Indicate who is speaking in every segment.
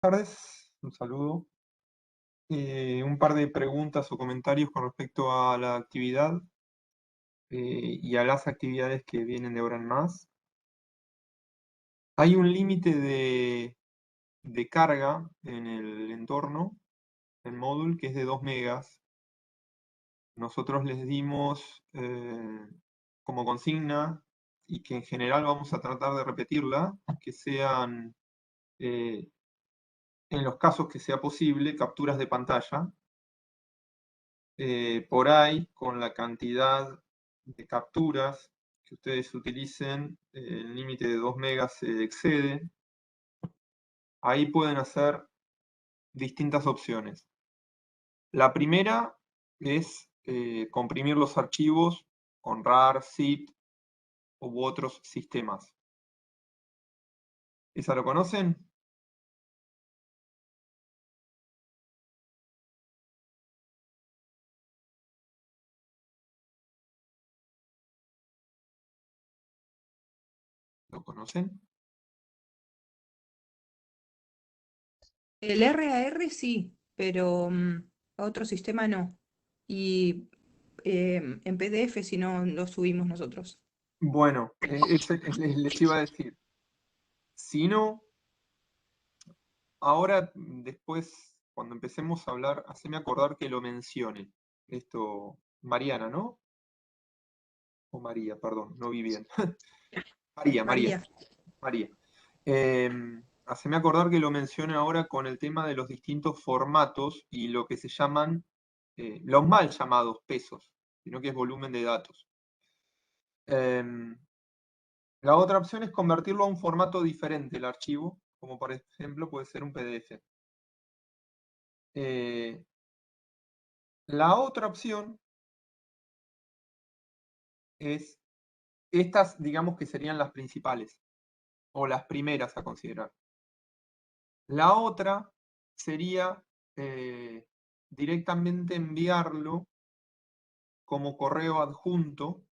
Speaker 1: Tardes, un saludo. Un par de preguntas o comentarios con respecto a la actividad y a las actividades que vienen de ahora en más. Hay un límite de carga en el entorno, el módulo, que es de 2 megas. Nosotros les dimos como consigna, y que en general vamos a tratar de repetirla, que sean, en los casos que sea posible, capturas de pantalla. Por ahí, con la cantidad de capturas que ustedes utilicen, el límite de 2 megas se excede. Ahí pueden hacer distintas opciones. La primera es comprimir los archivos con RAR, zip u otros sistemas. ¿Esa lo conocen? ¿Lo conocen?
Speaker 2: El RAR sí, pero otro sistema no. Y en PDF si no lo subimos nosotros.
Speaker 1: Bueno, les iba a decir, si no, ahora después, cuando empecemos a hablar, haceme acordar que lo mencione. Esto, Mariana, ¿no? O María, perdón, no vi bien. María, María,
Speaker 2: María.
Speaker 1: María. Haceme acordar que lo mencione ahora con el tema de los distintos formatos y lo que se llaman, los mal llamados pesos, sino que es volumen de datos. Em, la otra opción es convertirlo a un formato diferente el archivo, como por ejemplo puede ser un PDF. Eh, la otra opción es estas, digamos que serían las principales o las primeras a considerar. La otra sería directamente enviarlo como correo adjunto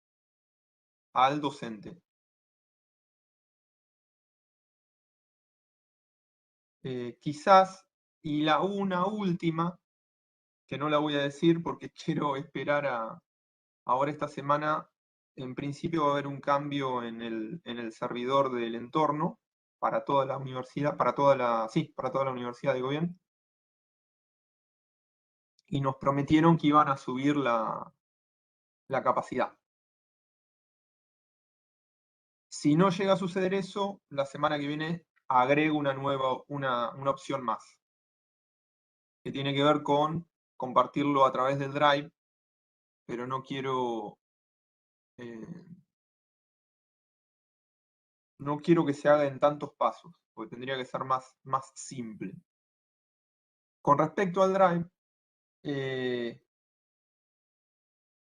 Speaker 1: al docente. Quizás, y una última, que no la voy a decir porque quiero esperar ahora esta semana, en principio va a haber un cambio en el servidor del entorno para toda la universidad, para toda la universidad, digo bien, y nos prometieron que iban a subir la capacidad. Si no llega a suceder eso, la semana que viene agrego una opción más, que tiene que ver con compartirlo a través del Drive, pero eh, no quiero que se haga en tantos pasos, porque tendría que ser más simple. Con respecto al Drive, eh,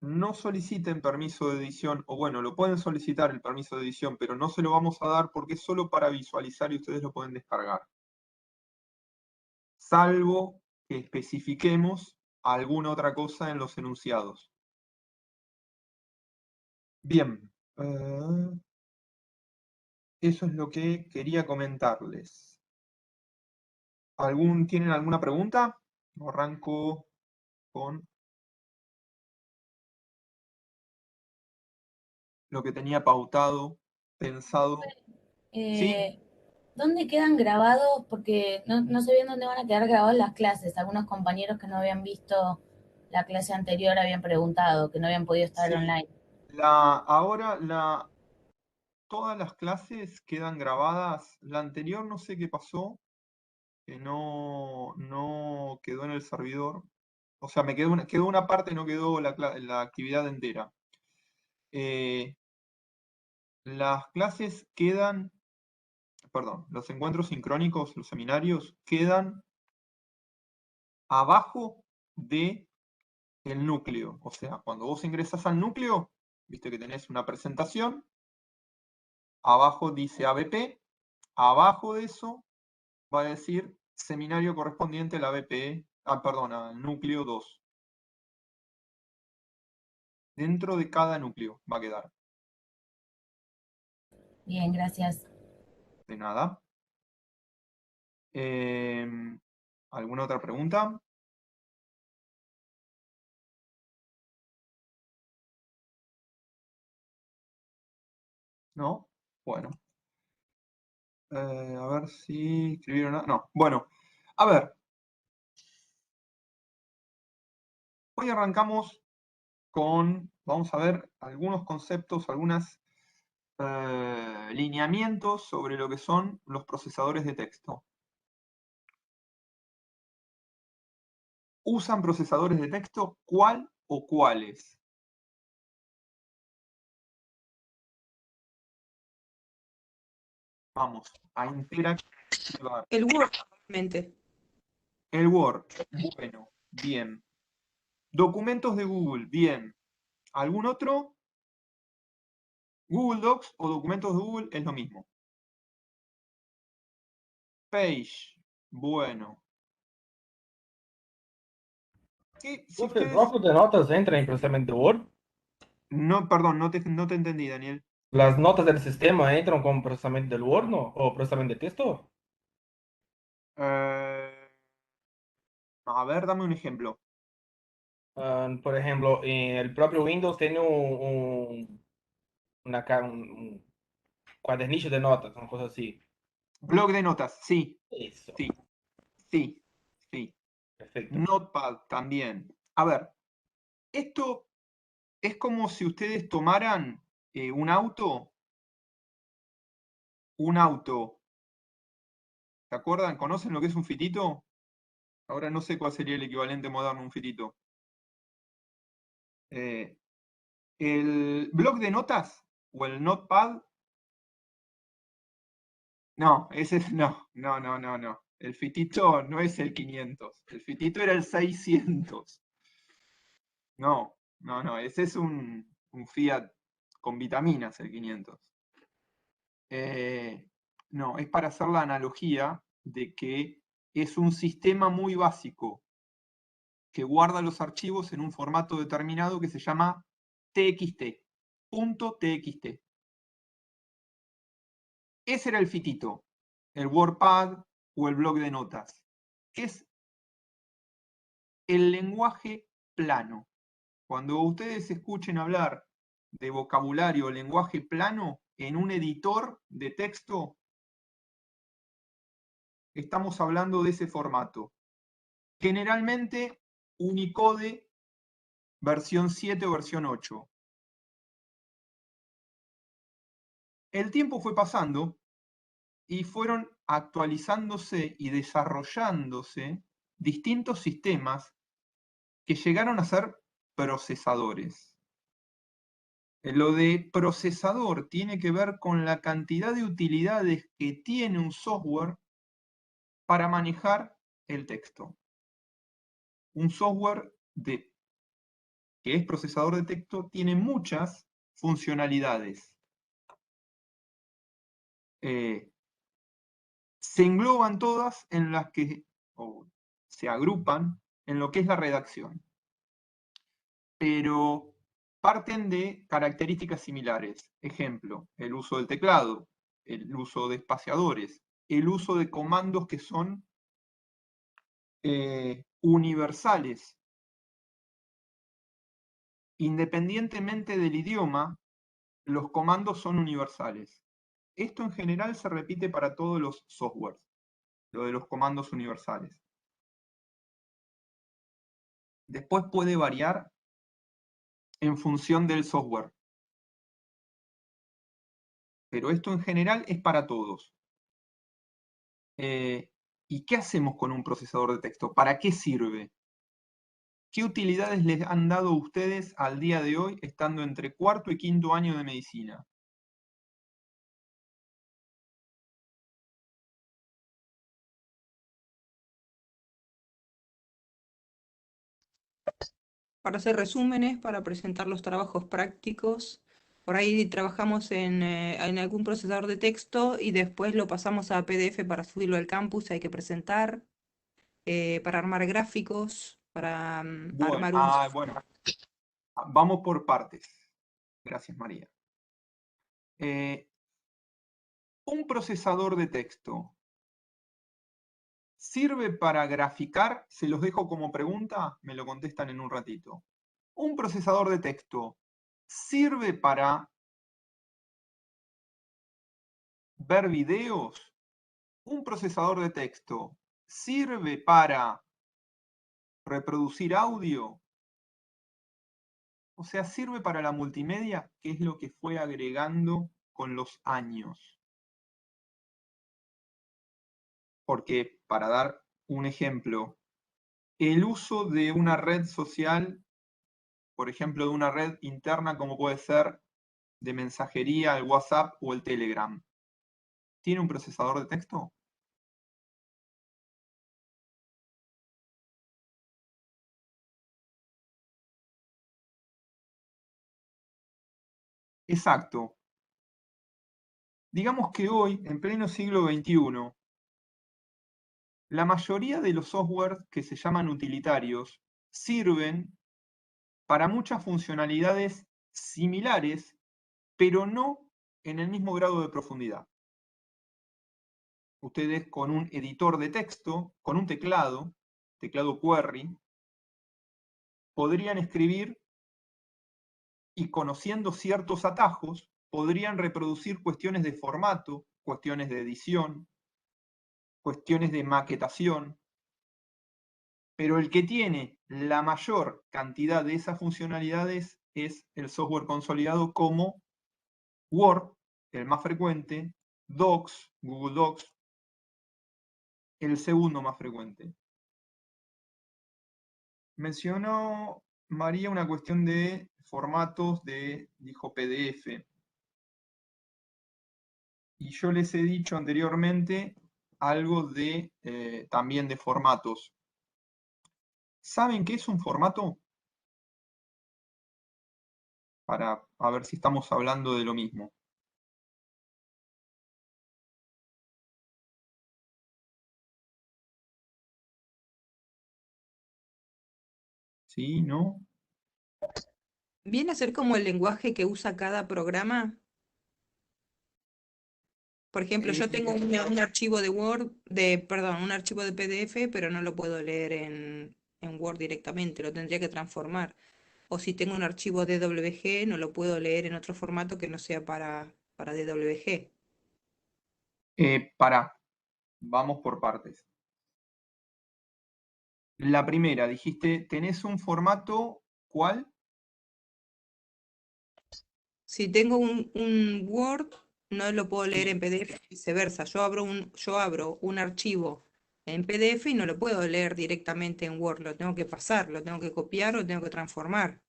Speaker 1: no soliciten permiso de edición, o bueno, lo pueden solicitar el permiso de edición, pero no se lo vamos a dar porque es solo para visualizar y ustedes lo pueden descargar. Salvo que especifiquemos alguna otra cosa en los enunciados. Bien, eso es lo que quería comentarles. ¿Tienen alguna pregunta? Arranco con lo que tenía pautado, pensado. Sí,
Speaker 3: Eh, ¿Dónde quedan grabados? Porque no sé bien dónde van a quedar grabadas las clases. Algunos compañeros que no habían visto la clase anterior habían preguntado, que no habían podido estar
Speaker 1: sí.
Speaker 3: online.
Speaker 1: Todas las clases quedan grabadas. La anterior no sé qué pasó, que no quedó en el servidor. O sea, quedó una parte, no quedó la actividad entera. Eh, las clases quedan, perdón, los encuentros sincrónicos, los seminarios, quedan abajo de el núcleo. O sea, cuando vos ingresas al núcleo, viste que tenés una presentación, abajo dice ABP, abajo de eso va a decir seminario correspondiente a la BPE, perdón, al núcleo 2. Dentro de cada núcleo va a quedar.
Speaker 3: Bien, gracias.
Speaker 1: De nada. ¿Alguna otra pregunta? ¿No? Bueno. A ver si escribieron. No. Bueno. A ver. Hoy arrancamos con, vamos a ver algunos conceptos, algunos lineamientos sobre lo que son los procesadores de texto. ¿Usan procesadores de texto? ¿Cuál o cuáles? Vamos a interactivar.
Speaker 2: El Word, realmente.
Speaker 1: El Word, bueno, bien. Documentos de Google, bien. ¿Algún otro? Google Docs o documentos de Google es lo mismo. Page, bueno. Si
Speaker 4: Los
Speaker 1: ustedes...
Speaker 4: blocos de notas entran en procesamiento de Word.
Speaker 1: No, perdón, no te entendí, Daniel.
Speaker 4: Las notas del sistema entran con procesamiento del Word, ¿no? O procesamiento de texto.
Speaker 1: A ver, dame un ejemplo.
Speaker 4: Por ejemplo, el propio Windows tiene un cuadernillo de notas, una cosa así.
Speaker 1: Blog de notas, sí,
Speaker 4: Eso,
Speaker 1: sí, sí, sí.
Speaker 4: perfecto.
Speaker 1: Notepad también. A ver, esto es como si ustedes tomaran un auto, ¿se acuerdan? ¿Conocen lo que es un fitito? Ahora no sé cuál sería el equivalente moderno a un fitito. El blog de notas o el notepad, no, ese no. El fitito no es el 500, el fitito era el 600. No, ese es un Fiat con vitaminas, el 500. No, es para hacer la analogía de que es un sistema muy básico que guarda los archivos en un formato determinado que se llama TXT, .txt. Ese era el fitito, el WordPad o el blog de notas, que es el lenguaje plano. Cuando ustedes escuchen hablar de vocabulario o lenguaje plano en un editor de texto, estamos hablando de ese formato. Generalmente Unicode versión 7 o versión 8. El tiempo fue pasando y fueron actualizándose y desarrollándose distintos sistemas que llegaron a ser procesadores. Lo de procesador tiene que ver con la cantidad de utilidades que tiene un software para manejar el texto. Un software que es procesador de texto tiene muchas funcionalidades. Se engloban todas en las que, o se agrupan en lo que es la redacción. Pero parten de características similares. Ejemplo, el uso del teclado, el uso de espaciadores, el uso de comandos que son universales. Independientemente del idioma, los comandos son universales. Esto en general se repite para todos los softwares, lo de los comandos universales. Después puede variar en función del software. Pero esto en general es para todos. ¿Y qué hacemos con un procesador de texto? ¿Para qué sirve? ¿Qué utilidades les han dado ustedes al día de hoy estando entre cuarto y quinto año de medicina?
Speaker 2: Para hacer resúmenes, para presentar los trabajos prácticos. Por ahí trabajamos en algún procesador de texto y después lo pasamos a PDF para subirlo al campus, hay que presentar, para armar gráficos, para armar
Speaker 1: Bueno, vamos por partes. Gracias, María. Un procesador de texto ¿Sirve para graficar? Se los dejo como pregunta, me lo contestan en un ratito. ¿Un procesador de texto sirve para ver videos? ¿Un procesador de texto sirve para reproducir audio? O sea, sirve para la multimedia, que es lo que fue agregando con los años. Porque, para dar un ejemplo, el uso de una red social, por ejemplo, de una red interna como puede ser de mensajería, el WhatsApp o el Telegram, ¿tiene un procesador de texto? Exacto. Digamos que hoy, en pleno siglo XXI, la mayoría de los softwares que se llaman utilitarios sirven para muchas funcionalidades similares, pero no en el mismo grado de profundidad. Ustedes con un editor de texto, con un teclado query, podrían escribir y conociendo ciertos atajos, podrían reproducir cuestiones de formato, cuestiones de edición, cuestiones de maquetación, pero el que tiene la mayor cantidad de esas funcionalidades es el software consolidado como Word, el más frecuente, Docs, Google Docs, el segundo más frecuente. Mencionó María una cuestión de formatos dijo PDF. Y yo les he dicho anteriormente algo de también de formatos. ¿Saben qué es un formato? Para a ver si estamos hablando de lo mismo. ¿Sí? ¿No?
Speaker 2: Viene a ser como el lenguaje que usa cada programa. Por ejemplo, yo tengo un archivo de Word, perdón, un archivo de PDF, pero no lo puedo leer en Word directamente, lo tendría que transformar. O si tengo un archivo DWG, no lo puedo leer en otro formato que no sea para DWG.
Speaker 1: Vamos por partes. La primera, dijiste, ¿tenés un formato cuál?
Speaker 2: Si tengo un Word, no lo puedo leer
Speaker 1: Sí.
Speaker 2: en PDF, viceversa. Yo abro un archivo en PDF y no lo puedo leer directamente en Word, lo tengo que pasar, lo tengo que copiar o lo tengo que transformar.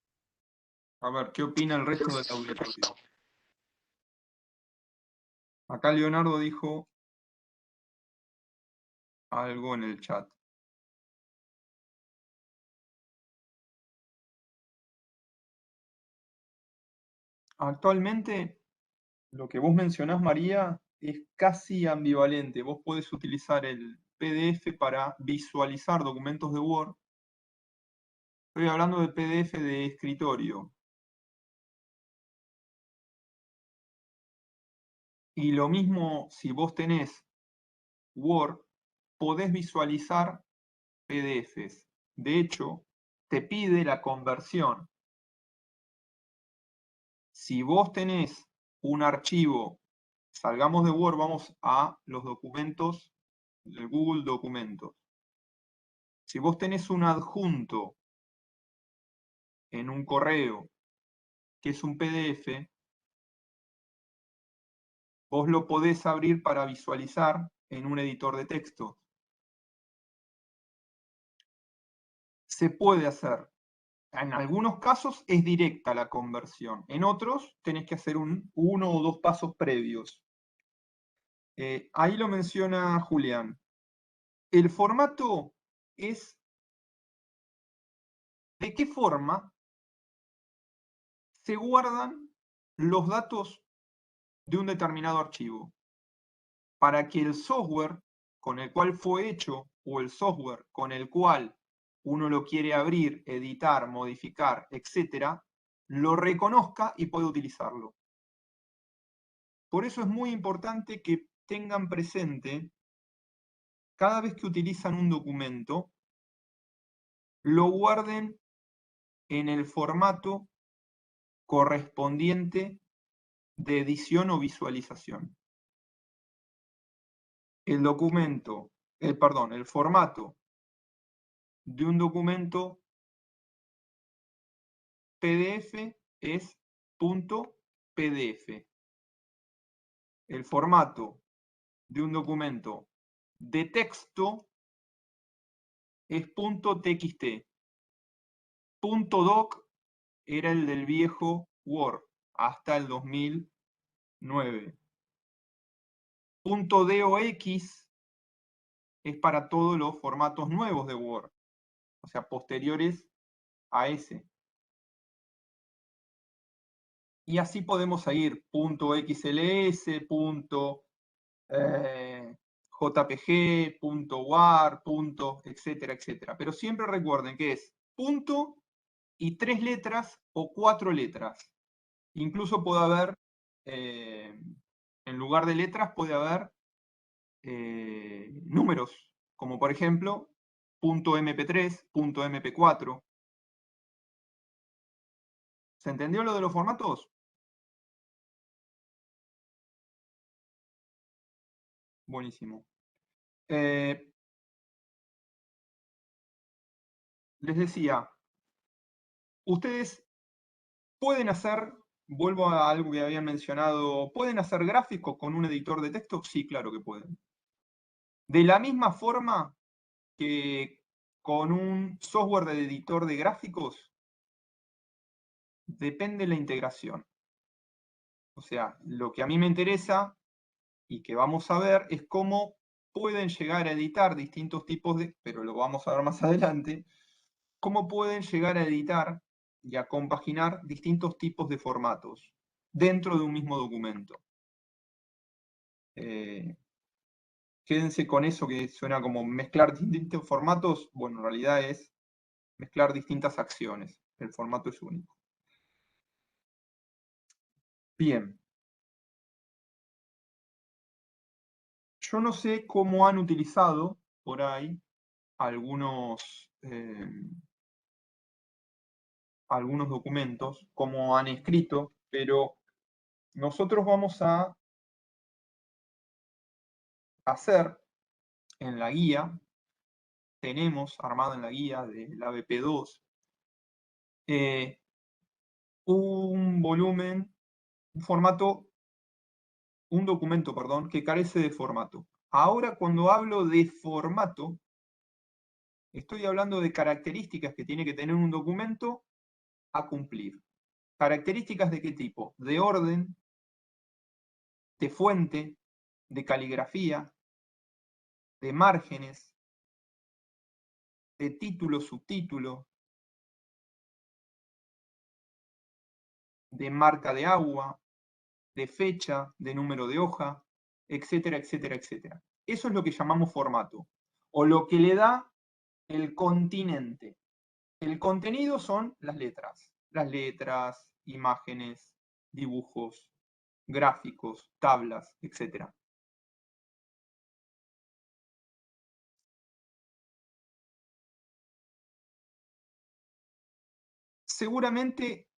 Speaker 1: A ver, ¿qué opina el resto del auditorio? Acá Leonardo dijo algo en el chat. Actualmente, lo que vos mencionás, María, es casi ambivalente. Vos podés utilizar el PDF para visualizar documentos de Word. Estoy hablando de PDF de escritorio. Y lo mismo si vos tenés Word, podés visualizar PDFs. De hecho, te pide la conversión. Si vos tenés un archivo, salgamos de Word, vamos a los documentos de Google Documentos. Si vos tenés un adjunto en un correo que es un PDF, vos lo podés abrir para visualizar en un editor de texto. Se puede hacer. En algunos casos es directa la conversión. En otros tenés que hacer uno o dos pasos previos. Ahí lo menciona Julián. El formato es de qué forma se guardan los datos de un determinado archivo, para que el software con el cual fue hecho o el software con el cual uno lo quiere abrir, editar, modificar, etc., lo reconozca y pueda utilizarlo. Por eso es muy importante que tengan presente cada vez que utilizan un documento, lo guarden en el formato correspondiente de edición o visualización. El formato de un documento PDF es .pdf. El formato de un documento de texto es .txt. .doc era el del viejo Word hasta el 2009. .dox es para todos los formatos nuevos de Word, o sea, posteriores a ese. Y así podemos seguir, .xls, .jpg, .war, etcétera, etcétera. Pero siempre recuerden que es punto y 3 letras o 4 letras. Incluso puede haber, en lugar de letras, puede haber números, como por ejemplo, .mp3, .mp4. ¿Se entendió lo de los formatos? Buenísimo. Les decía, ustedes pueden hacer, vuelvo a algo que habían mencionado, ¿pueden hacer gráficos con un editor de texto? Sí, claro que pueden. De la misma forma que con un software de editor de gráficos, depende la integración. O sea, lo que a mí me interesa y que vamos a ver es cómo pueden llegar a editar distintos tipos de, pero lo vamos a ver más adelante, cómo pueden llegar a editar y a compaginar distintos tipos de formatos dentro de un mismo documento. Quédense con eso que suena como mezclar distintos formatos. Bueno, en realidad es mezclar distintas acciones. El formato es único. Bien. Yo no sé cómo han utilizado por ahí algunos documentos, cómo han escrito, pero nosotros vamos a hacer en la guía, tenemos armada en la guía de la BP2, un volumen, un documento, perdón, que carece de formato. Ahora, cuando hablo de formato, estoy hablando de características que tiene que tener un documento a cumplir. ¿Características de qué tipo? De orden, de fuente, de caligrafía, de márgenes, de título, subtítulo, de marca de agua, de fecha, de número de hoja, etcétera, etcétera, etcétera. Eso es lo que llamamos formato, o lo que le da el continente. El contenido son las letras, imágenes, dibujos, gráficos, tablas, etcétera. Seguramente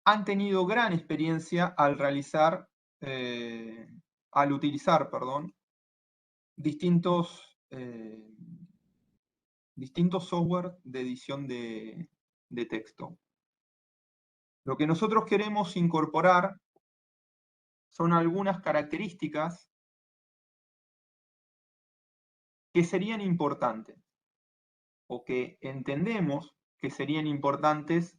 Speaker 1: han tenido gran experiencia al utilizar, distintos software de edición de texto. Lo que nosotros queremos incorporar son algunas características que serían importantes o que entendemos que serían importantes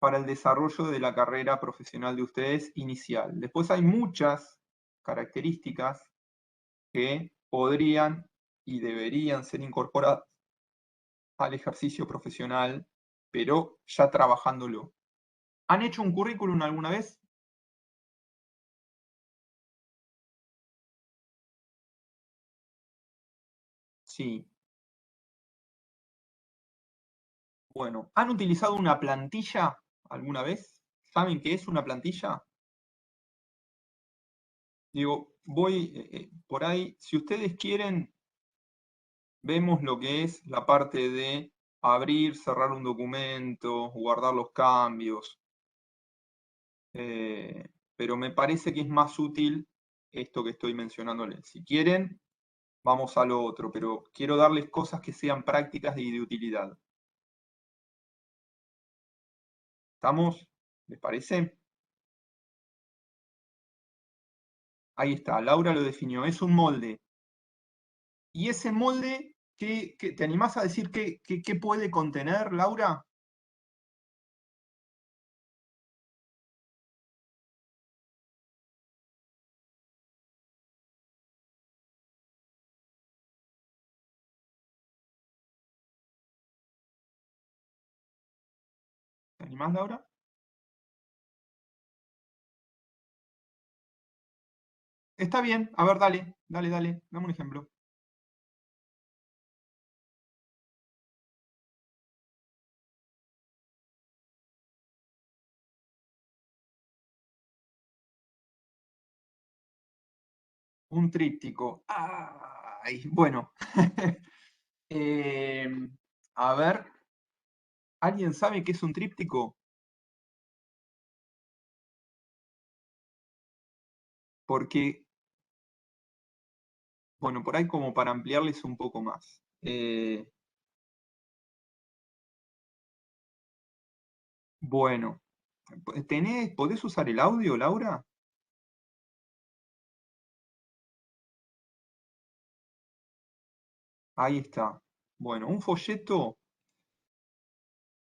Speaker 1: para el desarrollo de la carrera profesional de ustedes inicial. Después hay muchas características que podrían y deberían ser incorporadas al ejercicio profesional, pero ya trabajándolo. ¿Han hecho un currículum alguna vez? Sí. Bueno, ¿han utilizado una plantilla alguna vez? ¿Saben qué es una plantilla? Digo, voy por ahí, si ustedes quieren, vemos lo que es la parte de abrir, cerrar un documento, guardar los cambios. Pero me parece que es más útil esto que estoy mencionándoles. Si quieren, vamos a lo otro, pero quiero darles cosas que sean prácticas y de utilidad. ¿Estamos? ¿Les parece? Ahí está, Laura lo definió, es un molde. Y ese molde, ¿te animás a decir qué puede contener, Laura? ¿Te animás, Laura? Está bien, a ver, dale, dame un ejemplo. Un tríptico. Ay, bueno. A ver, ¿alguien sabe qué es un tríptico? Porque, bueno, por ahí como para ampliarles un poco más. Bueno, ¿podés usar el audio, Laura? Ahí está. Bueno, un folleto.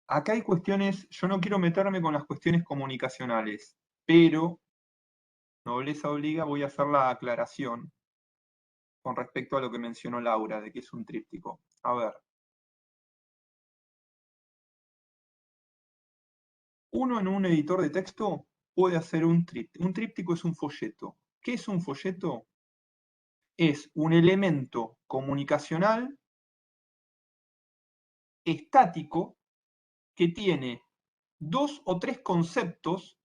Speaker 1: Acá hay cuestiones, yo no quiero meterme con las cuestiones comunicacionales, pero nobleza obliga, voy a hacer la aclaración con respecto a lo que mencionó Laura, de que es un tríptico. A ver. Uno en un editor de texto puede hacer un tríptico. Un tríptico es un folleto. ¿Qué es un folleto? Es un elemento comunicacional estático que tiene 2 o 3 conceptos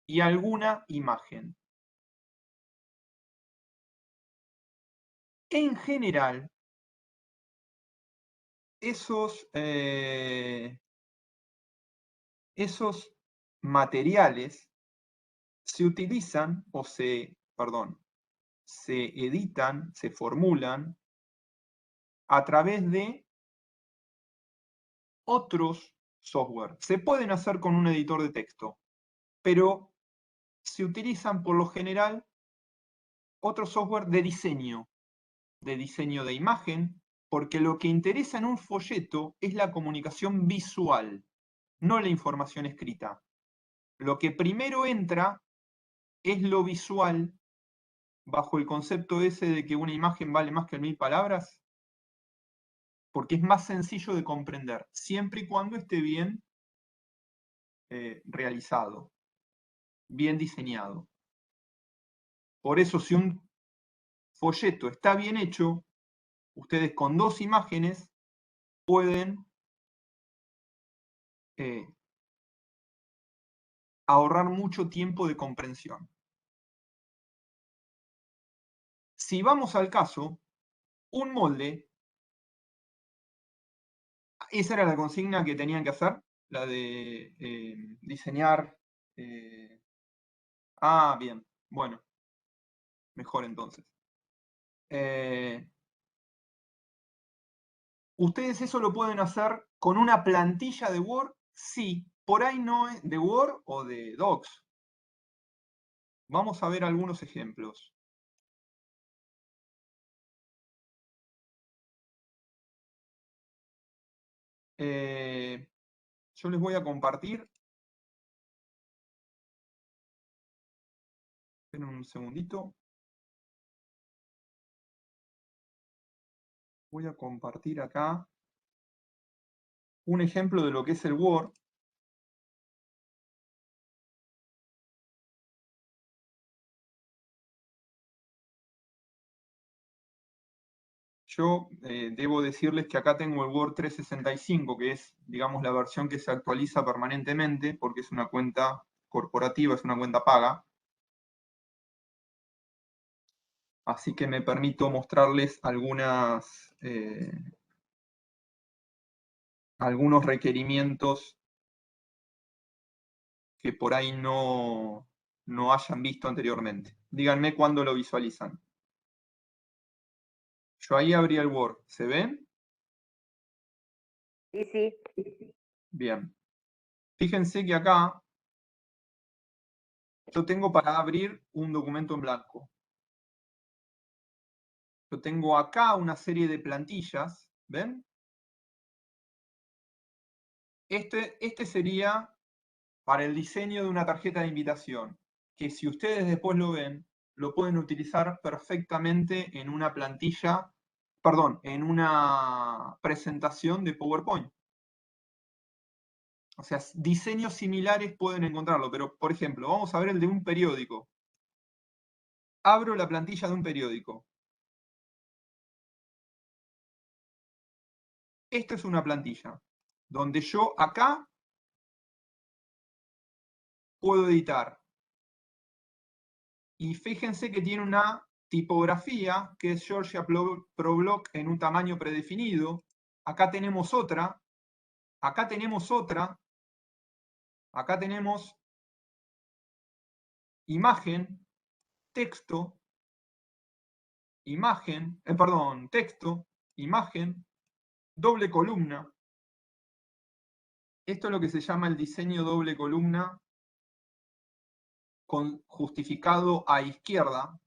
Speaker 1: y alguna imagen. En general, esos materiales se utilizan o se editan, se formulan a través de otros software. Se pueden hacer con un editor de texto, pero se utilizan por lo general otro software de diseño de imagen, porque lo que interesa en un folleto es la comunicación visual, no la información escrita. Lo que primero entra es lo visual, bajo el concepto ese de que una imagen vale más que 1000 palabras, porque es más sencillo de comprender, siempre y cuando esté bien realizado, bien diseñado. Por eso, si un folleto está bien hecho, ustedes con 2 imágenes pueden ahorrar mucho tiempo de comprensión. Si vamos al caso, un molde, esa era la consigna que tenían que hacer, la de diseñar. Bien, bueno, mejor entonces. ¿Ustedes eso lo pueden hacer con una plantilla de Word? Sí, por ahí no es de Word o de Docs. Vamos a ver algunos ejemplos. Yo les voy a compartir. Esperen un segundito. Voy a compartir acá un ejemplo de lo que es el Word. Yo debo decirles que acá tengo el Word 365, que es, digamos, la versión que se actualiza permanentemente, porque es una cuenta corporativa, es una cuenta paga. Así que me permito mostrarles algunos requerimientos que por ahí no hayan visto anteriormente. Díganme cuándo lo visualizan. Yo ahí abrí el Word. ¿Se ven?
Speaker 5: Sí, sí.
Speaker 1: Bien. Fíjense que acá yo tengo para abrir un documento en blanco. Yo tengo acá una serie de plantillas. ¿Ven? Este sería para el diseño de una tarjeta de invitación, que si ustedes después lo ven, lo pueden utilizar perfectamente en una plantilla, perdón, en una presentación de PowerPoint. O sea, diseños similares pueden encontrarlo, pero por ejemplo, vamos a ver el de un periódico. Abro la plantilla de un periódico. Esta es una plantilla, donde yo acá puedo editar. Y fíjense que tiene una tipografía que es Georgia ProBlock en un tamaño predefinido. Acá tenemos otra. Acá tenemos otra. Acá tenemos imagen, texto, imagen, perdón, texto, imagen, doble columna. Esto es lo que se llama el diseño doble columna con justificado a izquierda.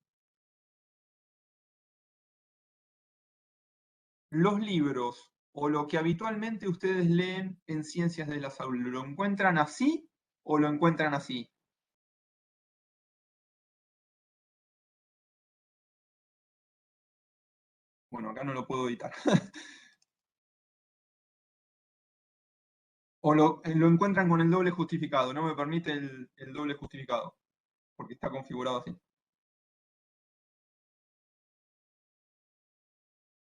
Speaker 1: Los libros o lo que habitualmente ustedes leen en Ciencias de la Salud, ¿lo encuentran así o lo encuentran así? Bueno, acá no lo puedo editar. O lo encuentran con el doble justificado. No me permite el doble justificado, porque está configurado así.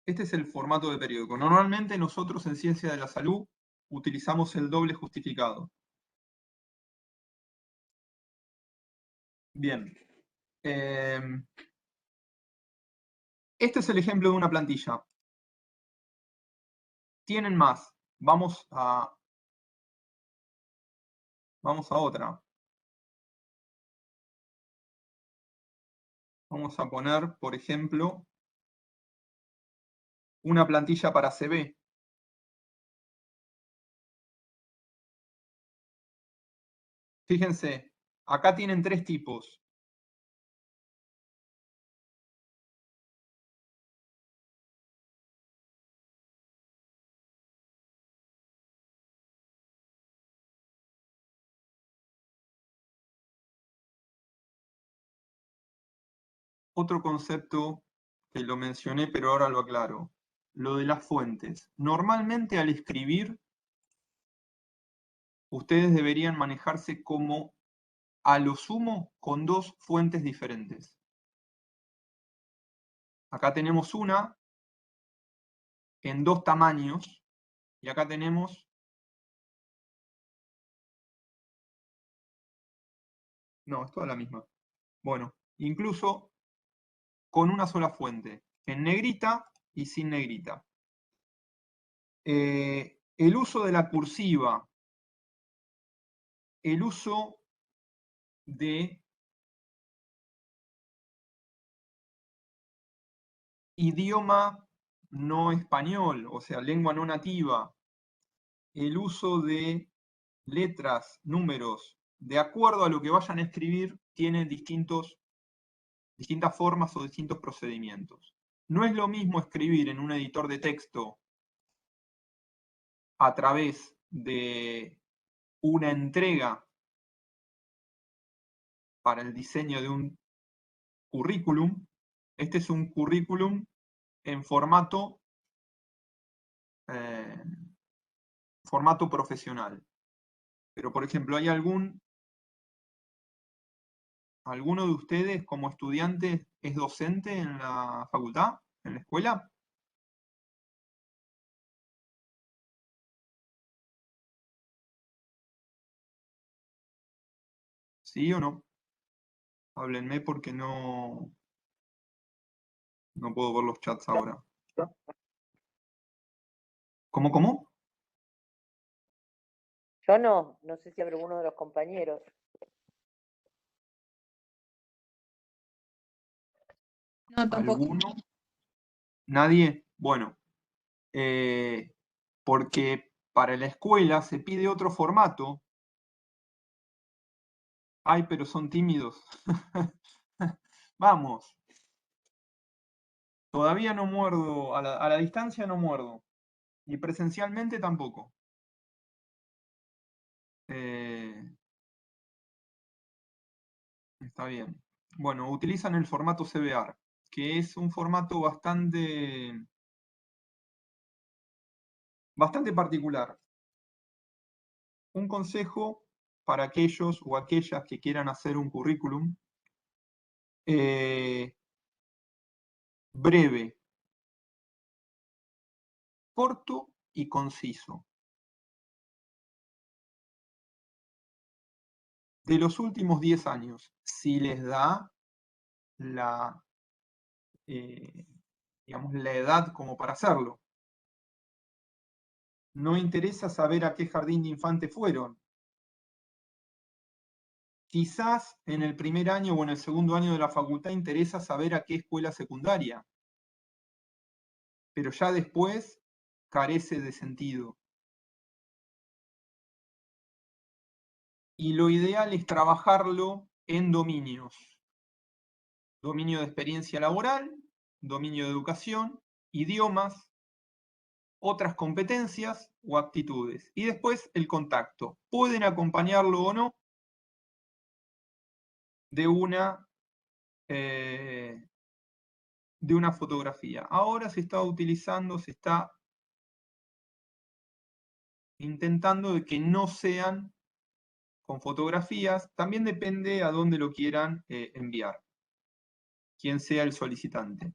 Speaker 1: Este es el formato de periódico. Normalmente nosotros en Ciencia de la Salud utilizamos el doble justificado. Bien. Este es el ejemplo de una plantilla. Tienen más. Vamos a otra. Vamos a poner, por ejemplo, una plantilla para CB. Fíjense, acá tienen tres tipos. Otro concepto que lo mencioné, pero ahora lo aclaro. Lo de las fuentes. Normalmente al escribir, ustedes deberían manejarse como a lo sumo con dos fuentes diferentes. Acá tenemos una en dos tamaños y acá tenemos... No, es toda la misma. Bueno, incluso con una sola fuente, en negrita y sin negrita. El uso de la cursiva, el uso de idioma no español, o sea, lengua no nativa, el uso de letras, números, de acuerdo a lo que vayan a escribir, tiene distintas formas o distintos procedimientos. No es lo mismo escribir en un editor de texto a través de una entrega para el diseño de un currículum. Este es un currículum en formato profesional. Pero, por ejemplo, ¿hay alguno de ustedes como estudiante es docente en la facultad, en la escuela? ¿Sí o no? Háblenme porque no No puedo ver los chats ahora. ¿Cómo?
Speaker 5: Yo no sé si alguno de los compañeros.
Speaker 2: No, tampoco.
Speaker 1: ¿Alguno? ¿Nadie? Bueno, porque para la escuela se pide otro formato. Ay, pero son tímidos. Vamos. Todavía no muerdo, a la distancia no muerdo. Y presencialmente tampoco. Está bien. Bueno, utilizan el formato CBR, que es un formato bastante particular. Un consejo para aquellos o aquellas que quieran hacer un currículum breve, corto y conciso. De los últimos 10 años, si les da la, digamos, la edad como para hacerlo. No interesa saber a qué jardín de infantes fueron. Quizás en el primer año o en el segundo año de la facultad interesa saber a qué escuela secundaria, pero ya después carece de sentido. Y lo ideal es trabajarlo en dominios. Dominio de experiencia laboral, dominio de educación, idiomas, otras competencias o actitudes. Y después el contacto. Pueden acompañarlo o no de una fotografía. Ahora se está utilizando, se está intentando de que no sean con fotografías. También depende a dónde lo quieran enviar, quién sea el solicitante.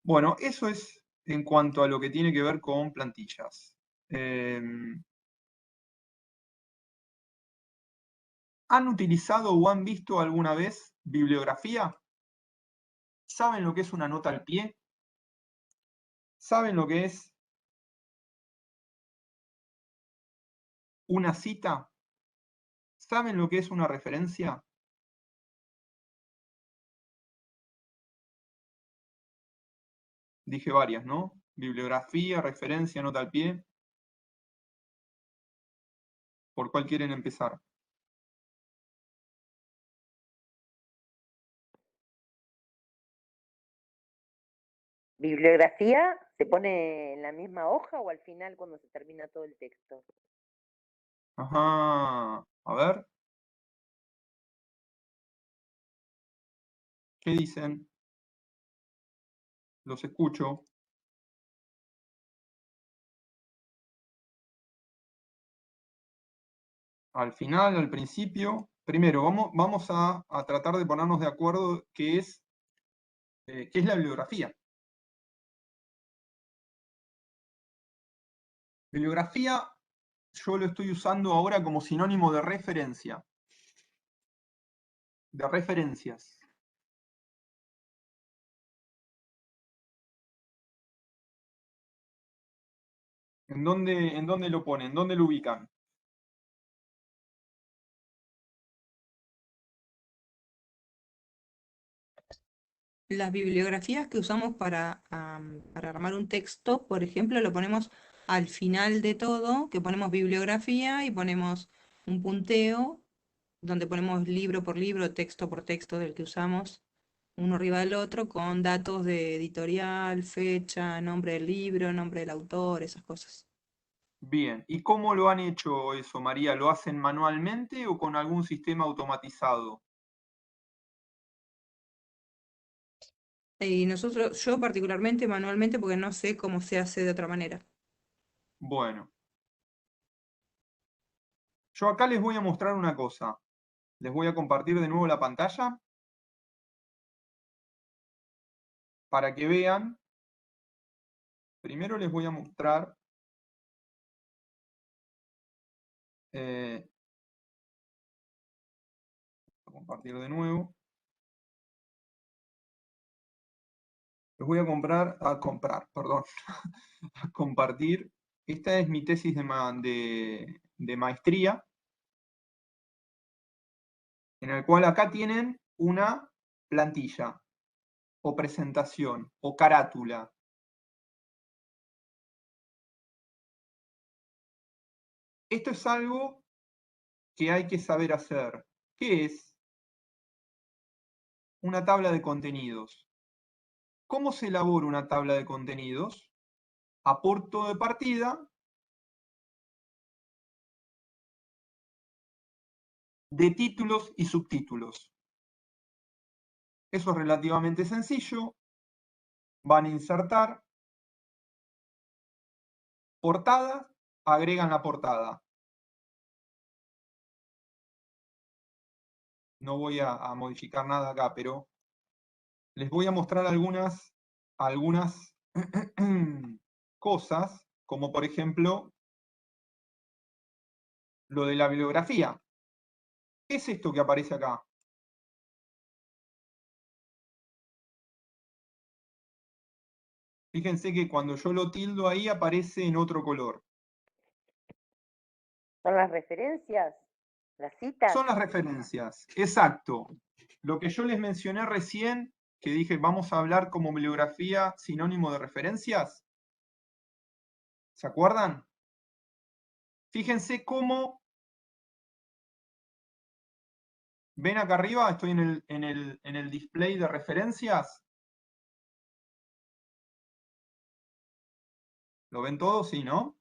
Speaker 1: Bueno, eso es en cuanto a lo que tiene que ver con plantillas. ¿Han utilizado o han visto alguna vez bibliografía? ¿Saben lo que es una nota al pie? ¿Saben lo que es una cita? ¿Saben lo que es una referencia? Dije varias, ¿no? Bibliografía, referencia, nota al pie. ¿Por cuál quieren empezar?
Speaker 5: ¿Bibliografía se pone en la misma hoja o al final cuando se termina todo el texto?
Speaker 1: Ajá, a ver. ¿Qué dicen? Los escucho. Al final, al principio. Primero, vamos a tratar de ponernos de acuerdo qué es la bibliografía. Bibliografía yo lo estoy usando ahora como sinónimo de referencia. De referencias. ¿En dónde lo ponen? ¿Dónde lo ubican?
Speaker 2: Las bibliografías que usamos para armar un texto, por ejemplo, lo ponemos al final de todo, que ponemos bibliografía y ponemos un punteo donde ponemos libro por libro, texto por texto del que usamos, uno arriba del otro, con datos de editorial, fecha, nombre del libro, nombre del autor, esas cosas.
Speaker 1: Bien. ¿Y cómo lo han hecho eso, María? ¿Lo hacen manualmente o con algún sistema automatizado?
Speaker 2: Y yo particularmente manualmente, porque no sé cómo se hace de otra manera.
Speaker 1: Bueno. Yo acá les voy a mostrar una cosa. Les voy a compartir de nuevo la pantalla para que vean. Primero les voy a mostrar voy a compartir de nuevo. Les voy a perdón, a compartir. Esta es mi tesis de maestría, en el cual acá tienen una plantilla, o presentación, o carátula. Esto es algo que hay que saber hacer, que es una tabla de contenidos. ¿Cómo se elabora una tabla de contenidos? Aporto de partida de títulos y subtítulos. Eso es relativamente sencillo. Van a insertar portada, agregan la portada. No voy a modificar nada acá, pero les voy a mostrar algunas cosas, como por ejemplo lo de la bibliografía. ¿Qué es esto que aparece acá? Fíjense que cuando yo lo tildo ahí aparece en otro color.
Speaker 5: ¿Son las referencias? ¿Las citas?
Speaker 1: Son las referencias, exacto. Lo que yo les mencioné recién, que dije vamos a hablar como bibliografía sinónimo de referencias. ¿Se acuerdan? Fíjense cómo, ven acá arriba, estoy en el display de referencias. ¿Lo ven todos? Sí, ¿no?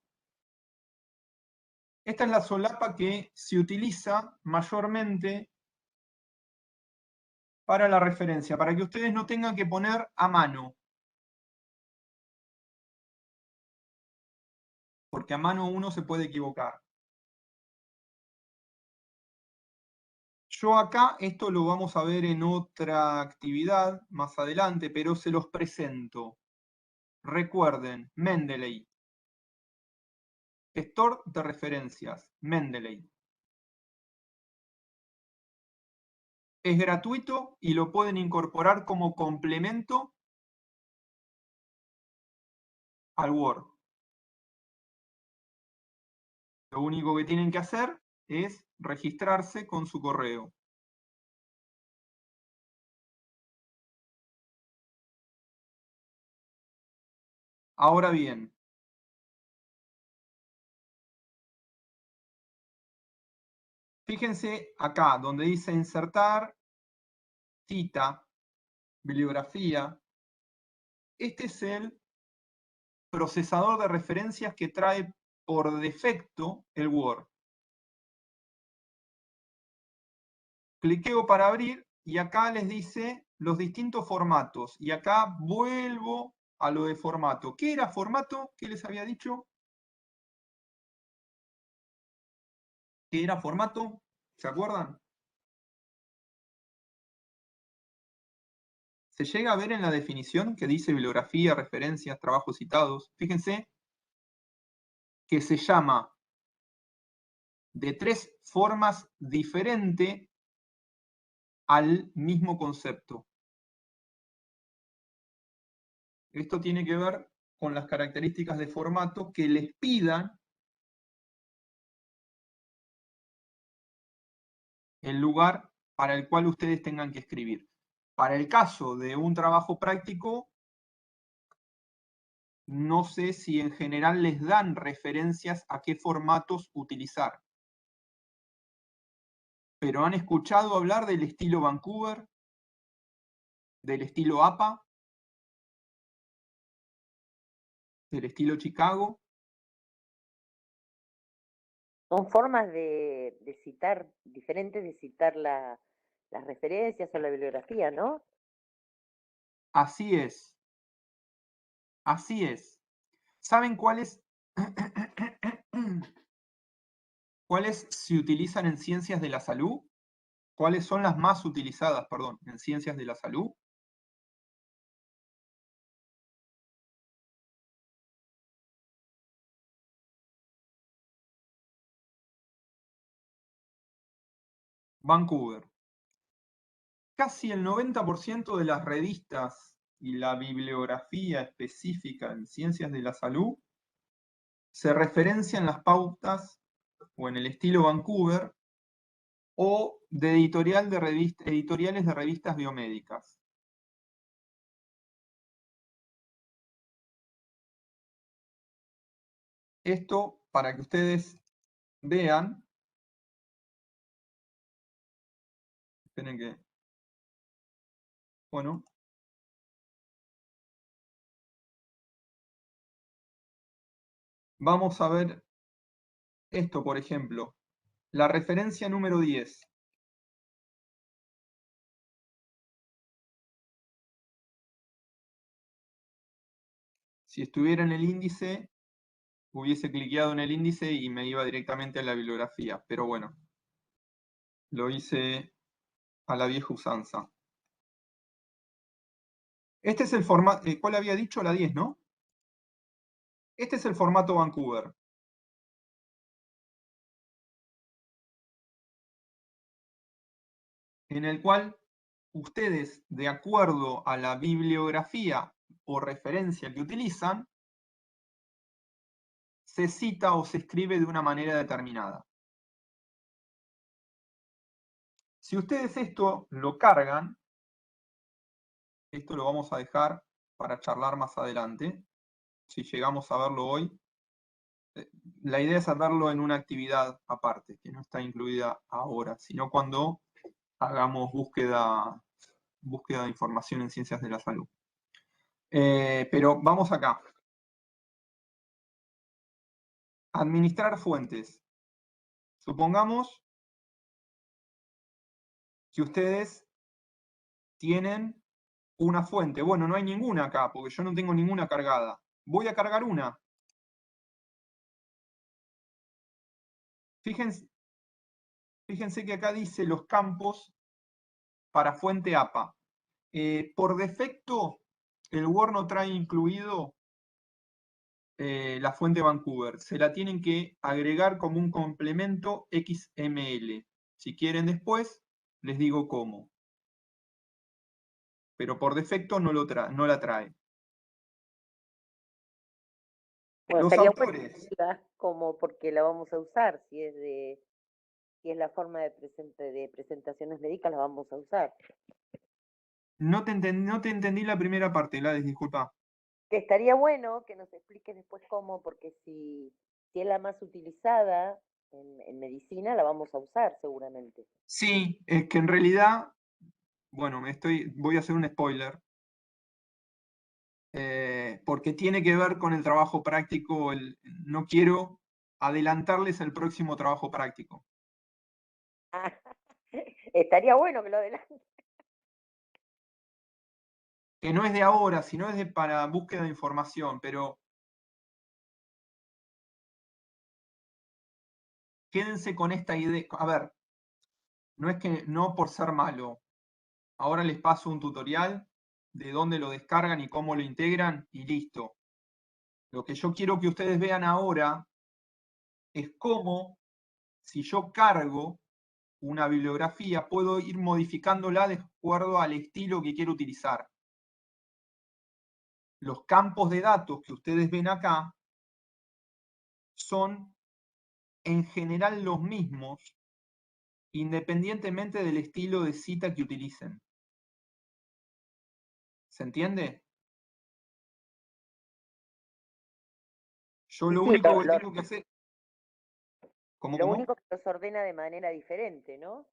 Speaker 1: Esta es la solapa que se utiliza mayormente para la referencia, para que ustedes no tengan que poner a mano. Porque a mano uno se puede equivocar. Yo acá, esto lo vamos a ver en otra actividad más adelante, pero se los presento. Recuerden, Mendeley. Gestor de referencias, Mendeley. Es gratuito y lo pueden incorporar como complemento al Word. Lo único que tienen que hacer es registrarse con su correo. Ahora bien, fíjense acá donde dice insertar, cita, bibliografía. Este es el procesador de referencias que trae por defecto el Word. Cliqueo para abrir y acá les dice los distintos formatos. Y acá vuelvo a lo de formato. ¿Qué era formato? ¿Qué les había dicho? ¿Qué era formato? ¿Se acuerdan? Se llega a ver en la definición que dice bibliografía, referencias, trabajos citados. Fíjense que se llama de tres formas diferentes al mismo concepto. Esto tiene que ver con las características de formato que les pidan el lugar para el cual ustedes tengan que escribir. Para el caso de un trabajo práctico, no sé si en general les dan referencias a qué formatos utilizar. Pero ¿han escuchado hablar del estilo Vancouver? ¿Del estilo APA? ¿Del estilo Chicago?
Speaker 5: Son formas de citar, diferentes de citar las referencias o la bibliografía, ¿no?
Speaker 1: Así es. Así es. ¿Saben cuáles se utilizan en ciencias de la salud? ¿Cuáles son las más utilizadas, perdón, en ciencias de la salud? Vancouver. Casi el 90% de las revistas y la bibliografía específica en ciencias de la salud se referencian las pautas o en el estilo Vancouver o de editoriales de revistas biomédicas. Esto para que ustedes vean. Esperen que... Bueno. Vamos a ver esto, por ejemplo. La referencia número 10. Si estuviera en el índice, hubiese cliqueado en el índice y me iba directamente a la bibliografía. Pero bueno, lo hice a la vieja usanza. Este es el formato, ¿cuál había dicho? La 10, ¿no? Este es el formato Vancouver. En el cual ustedes, de acuerdo a la bibliografía o referencia que utilizan, se cita o se escribe de una manera determinada. Si ustedes esto lo cargan, esto lo vamos a dejar para charlar más adelante, si llegamos a verlo hoy. La idea es verlo en una actividad aparte, que no está incluida ahora, sino cuando hagamos búsqueda de información en ciencias de la salud. Pero vamos acá. Administrar fuentes. Supongamos que ustedes tienen una fuente. Bueno, no hay ninguna acá, porque yo no tengo ninguna cargada. Voy a cargar una. Fíjense que acá dice los campos para fuente APA. Por defecto, el Word no trae incluido la fuente Vancouver. Se la tienen que agregar como un complemento XML. Si quieren después, les digo cómo. Pero por defecto no la trae.
Speaker 5: Bueno,
Speaker 1: Los
Speaker 5: sería bueno
Speaker 1: autores.
Speaker 5: como porque la vamos a usar, si es la forma de presentaciones médicas, la vamos a usar.
Speaker 1: No te entendí la primera parte, Gladys, disculpa.
Speaker 5: Que estaría bueno que nos expliques después cómo, porque si es la más utilizada en medicina, la vamos a usar seguramente.
Speaker 1: Sí, es que en realidad, bueno, voy a hacer un spoiler. Porque tiene que ver con el trabajo práctico. No quiero adelantarles el próximo trabajo práctico.
Speaker 5: Estaría bueno que lo adelante.
Speaker 1: Que no es de ahora, sino es para búsqueda de información, pero quédense con esta idea. A ver, no por ser malo. Ahora les paso un tutorial de dónde lo descargan y cómo lo integran y listo. Lo que yo quiero que ustedes vean ahora es cómo, si yo cargo una bibliografía, puedo ir modificándola de acuerdo al estilo que quiero utilizar. Los campos de datos que ustedes ven acá son en general los mismos, independientemente del estilo de cita que utilicen. ¿Se entiende? Yo lo
Speaker 5: Sí,
Speaker 1: único que tengo que hacer...
Speaker 5: lo único que los ordena de manera diferente, ¿no?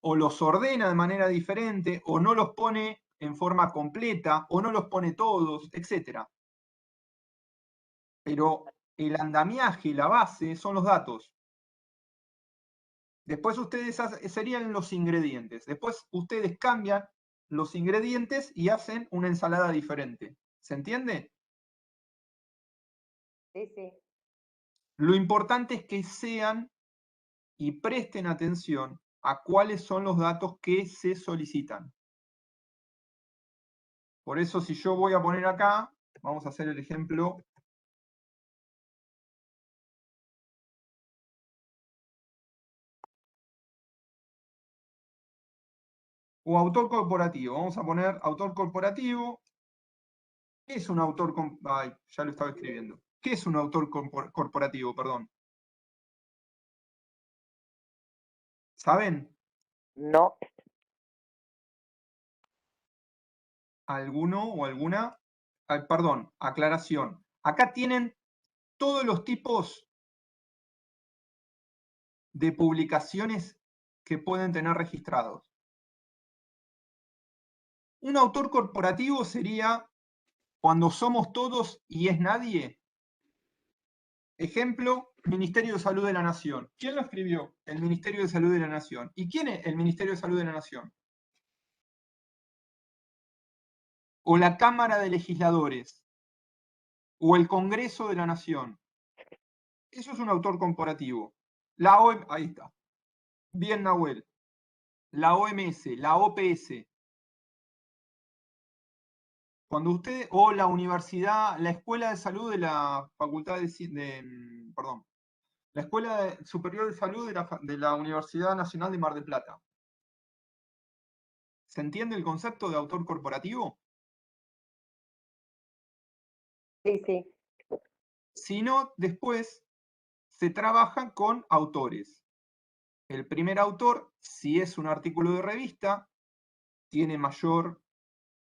Speaker 1: O los ordena de manera diferente, o no los pone en forma completa, o no los pone todos, etc. Pero el andamiaje, la base, son los datos. Después ustedes serían los ingredientes. Después ustedes cambian los ingredientes y hacen una ensalada diferente. ¿Se entiende?
Speaker 5: Sí, sí.
Speaker 1: Lo importante es que sean y presten atención a cuáles son los datos que se solicitan. Por eso, si yo voy a poner acá, vamos a hacer el ejemplo. o autor corporativo. Vamos a poner autor corporativo. ¿Qué es un autor? Ay, ya lo estaba escribiendo. ¿Qué es un autor corporativo? Perdón. ¿Saben?
Speaker 5: No,
Speaker 1: ¿Alguno o alguna? Perdón, aclaración. Acá tienen todos los tipos de publicaciones que pueden tener registrados. Un autor corporativo sería cuando somos todos y es nadie. Ejemplo, Ministerio de Salud de la Nación. ¿Quién lo escribió? El Ministerio de Salud de la Nación. ¿Y quién es el Ministerio de Salud de la Nación? O la Cámara de Legisladores. O el Congreso de la Nación. Eso es un autor corporativo. La OMS, ahí está. Bien, Nahuel. La OMS, la OPS. Cuando usted, o la universidad, la Escuela de Salud de la Facultad perdón, la Escuela Superior de Salud de la Universidad Nacional de Mar del Plata. ¿Se entiende el concepto de autor corporativo?
Speaker 5: sí, sí.
Speaker 1: Si no, después se trabaja con autores. El primer autor, si es un artículo de revista, tiene mayor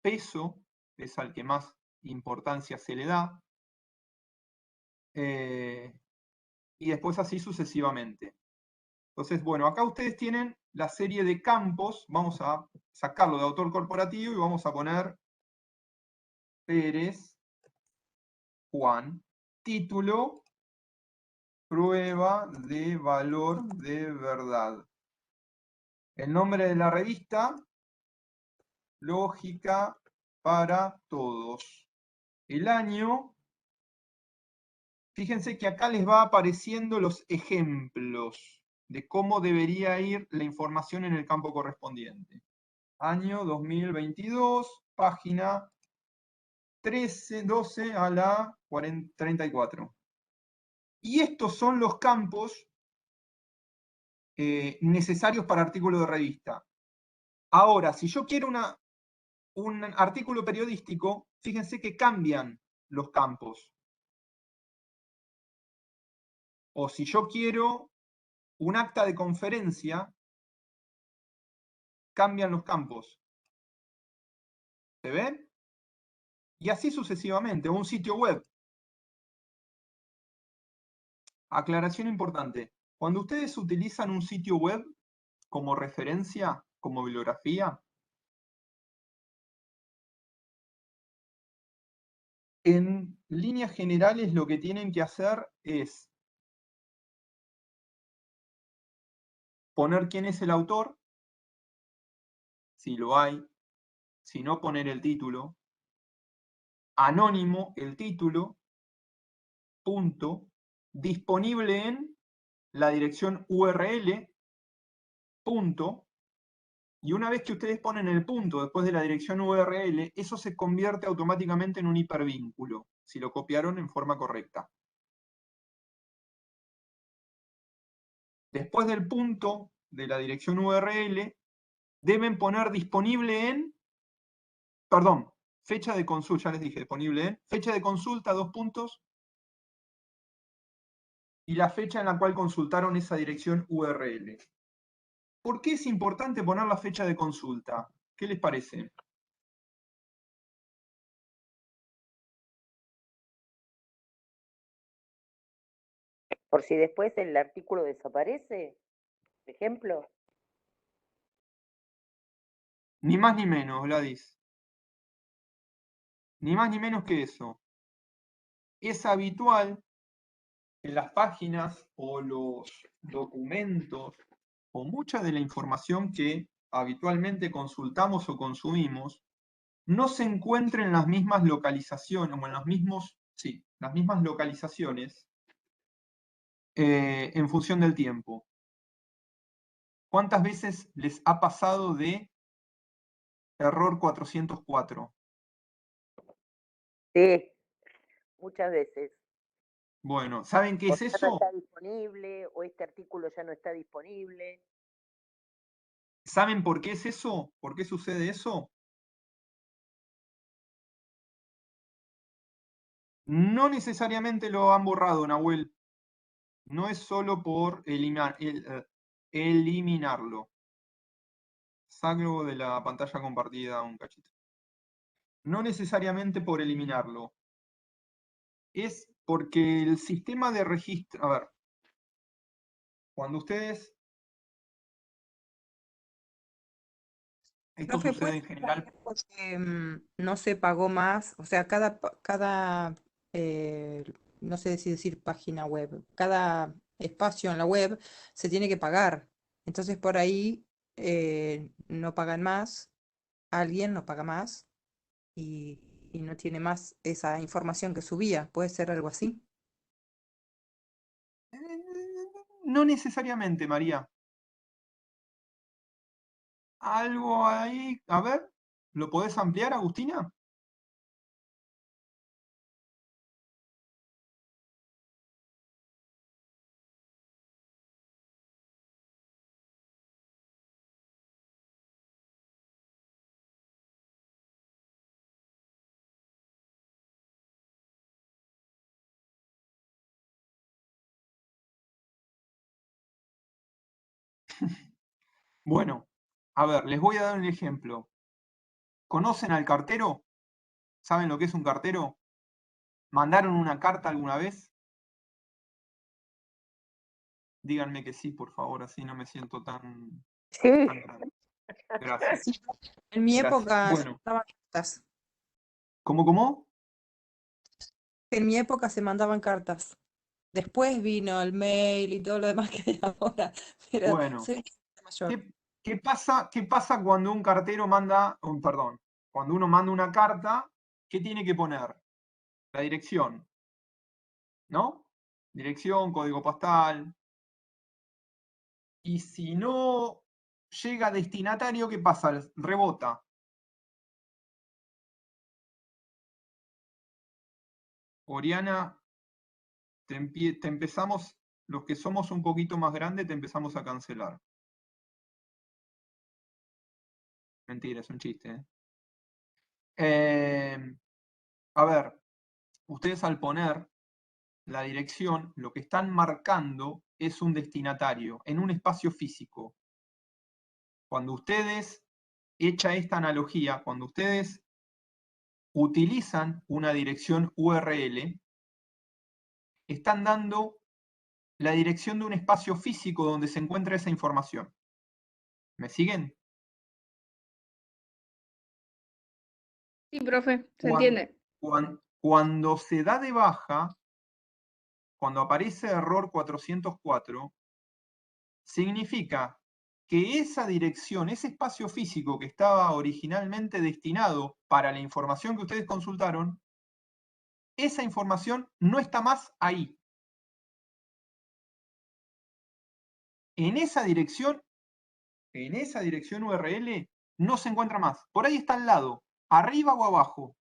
Speaker 1: peso, es al que más importancia se le da, y después así sucesivamente. Entonces, bueno, acá ustedes tienen la serie de campos, vamos a sacarlo de autor corporativo y vamos a poner Pérez, Juan, título, prueba de valor de verdad. El nombre de la revista, Lógica para Todos. El año, fíjense que acá les va apareciendo los ejemplos de cómo debería ir la información en el campo correspondiente. Año 2022, página 12 a la 34. Y estos son los campos necesarios para artículo de revista. Ahora, si yo quiero un artículo periodístico, fíjense que cambian los campos. O si yo quiero un acta de conferencia, cambian los campos. ¿Se ven? Y así sucesivamente, o un sitio web. Aclaración importante. Cuando ustedes utilizan un sitio web como referencia, como bibliografía, en líneas generales lo que tienen que hacer es poner quién es el autor, si lo hay, si no poner el título, anónimo el título, punto, disponible en la dirección URL, punto, y una vez que ustedes ponen el punto después de la dirección URL, eso se convierte automáticamente en un hipervínculo, si lo copiaron en forma correcta. Después del punto de la dirección URL, deben poner disponible en, perdón, fecha de consulta, ya les dije, disponible en, fecha de consulta, 2 puntos, y la fecha en la cual consultaron esa dirección URL. ¿Por qué es importante poner la fecha de consulta? ¿Qué les parece?
Speaker 5: Por si después el artículo desaparece, por ejemplo.
Speaker 1: Ni más ni menos, Gladys. Ni más ni menos que eso. Es habitual en las páginas o los documentos o mucha de la información que habitualmente consultamos o consumimos no se encuentre en las mismas localizaciones o en los mismos, sí, las mismas localizaciones en función del tiempo. ¿Cuántas veces les ha pasado de error 404?
Speaker 5: Sí, muchas veces.
Speaker 1: Bueno, ¿saben qué
Speaker 5: O
Speaker 1: es
Speaker 5: ya no
Speaker 1: eso?
Speaker 5: está disponible, o este artículo ya no está disponible.
Speaker 1: ¿Saben por qué es eso? ¿Por qué sucede eso? No necesariamente lo han borrado, Nahuel. No es solo por eliminarlo. Salgo de la pantalla compartida un cachito. No necesariamente por eliminarlo. Es porque el sistema de registro... A ver. Cuando ustedes... Esto
Speaker 2: Profe,
Speaker 1: sucede
Speaker 2: ¿puede
Speaker 1: en
Speaker 2: ser
Speaker 1: general...
Speaker 2: también porque no se pagó más? O sea, cada no sé si decir página web, cada espacio en la web se tiene que pagar. Entonces por ahí no pagan más, alguien no paga más y, y no tiene más esa información que subía. ¿Puede ser algo así?
Speaker 1: No necesariamente, María. Algo ahí... A ver, ¿lo podés ampliar, Agustina? Bueno, a ver, les voy a dar un ejemplo. ¿Conocen al cartero? ¿Saben lo que es un cartero? ¿Mandaron una carta alguna vez? Díganme que sí, por favor, así no me siento tan
Speaker 5: Sí,
Speaker 1: grande. Gracias.
Speaker 2: Sí. En mi
Speaker 1: Gracias.
Speaker 2: época se
Speaker 1: Bueno,
Speaker 2: mandaban cartas.
Speaker 1: ¿cómo?
Speaker 2: En mi época se mandaban cartas. Después vino el mail y todo lo demás que hay ahora, pero
Speaker 1: Bueno,
Speaker 2: soy mayor.
Speaker 1: ¿qué pasa cuando un cartero manda, perdón, cuando uno manda una carta, ¿qué tiene que poner? La dirección, ¿no? Dirección, código postal. Y si no llega a destinatario, ¿qué pasa? Rebota. Oriana, te empezamos, los que somos un poquito más grandes, te empezamos a cancelar. Mentira, es un chiste. A ver, ustedes al poner la dirección, lo que están marcando es un destinatario en un espacio físico. Cuando ustedes, hecha esta analogía, cuando ustedes utilizan una dirección URL, están dando la dirección de un espacio físico donde se encuentra esa información. ¿Me siguen?
Speaker 6: Sí, profe, se
Speaker 1: Cuando,
Speaker 6: entiende.
Speaker 1: cuando se da de baja, cuando aparece error 404, significa que esa dirección, ese espacio físico que estaba originalmente destinado para la información que ustedes consultaron, esa información no está más ahí. En esa dirección URL, no se encuentra más. Por ahí está al lado, arriba o abajo,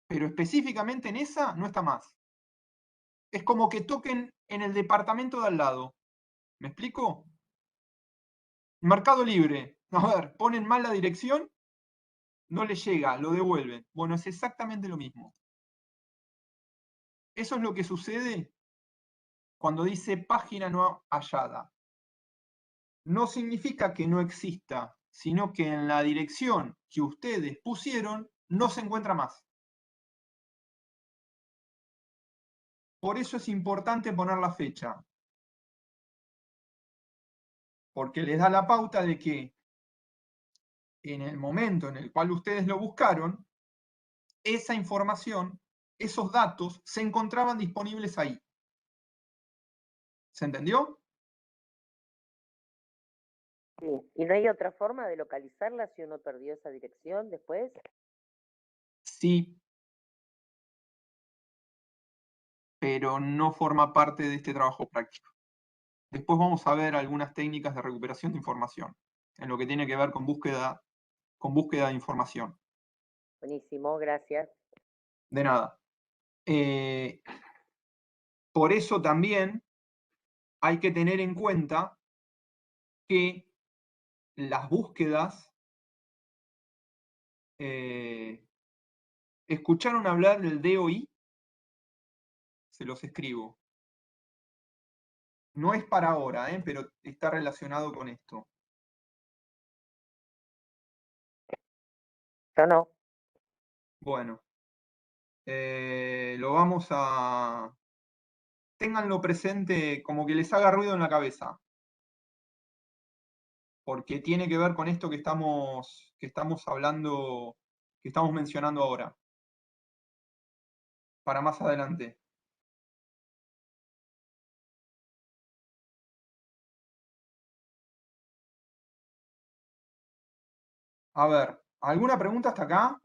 Speaker 1: pero específicamente en esa no está más. Es como que toquen en el departamento de al lado. ¿Me explico? Mercado Libre. A ver, ponen mal la dirección, no le llega, lo devuelven. Bueno, es exactamente lo mismo. Eso es lo que sucede cuando dice página no hallada. No significa que no exista, sino que en la dirección que ustedes pusieron no se encuentra más. Por eso es importante poner la fecha, porque les da la pauta de que en el momento en el cual ustedes lo buscaron, esa información, esos datos se encontraban disponibles ahí. ¿Se entendió?
Speaker 5: sí. ¿Y no hay otra forma de localizarla si uno perdió esa dirección después?
Speaker 1: Sí, pero no forma parte de este trabajo práctico. Después vamos a ver algunas técnicas de recuperación de información, en lo que tiene que ver con búsqueda de información.
Speaker 5: Buenísimo, gracias.
Speaker 1: De nada. Por eso también hay que tener en cuenta que las búsquedas, ¿escucharon hablar del DOI? Se los escribo. No es para ahora, pero está relacionado con esto.
Speaker 5: Yo no.
Speaker 1: Bueno, lo vamos a... Ténganlo presente como que les haga ruido en la cabeza. Porque tiene que ver con esto que estamos hablando, que estamos mencionando ahora. Para más adelante. A ver, ¿alguna pregunta hasta acá?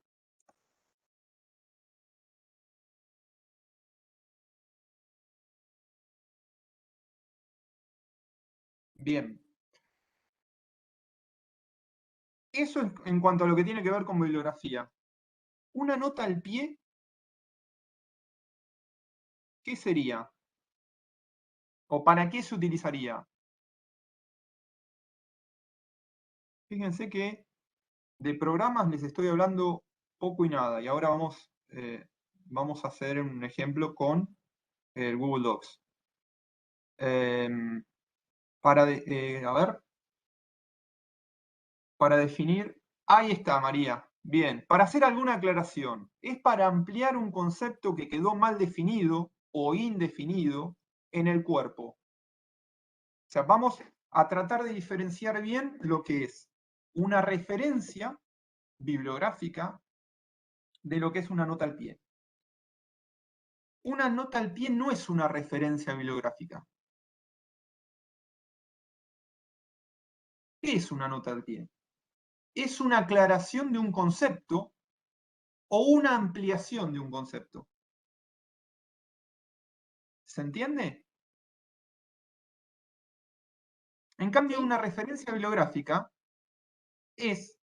Speaker 1: Bien. Eso es en cuanto a lo que tiene que ver con bibliografía. Una nota al pie, ¿qué sería? ¿O para qué se utilizaría? Fíjense que de programas les estoy hablando poco y nada. Y ahora vamos a hacer un ejemplo con el Google Docs. A ver, para definir, ahí está, María. Bien, para hacer alguna aclaración, es para ampliar un concepto que quedó mal definido o indefinido en el cuerpo. O sea, vamos a tratar de diferenciar bien lo que es una referencia bibliográfica de lo que es una nota al pie. Una nota al pie no es una referencia bibliográfica. ¿Qué es una nota al pie? Es una aclaración de un concepto o una ampliación de un concepto. ¿Se entiende? En cambio, una referencia bibliográfica es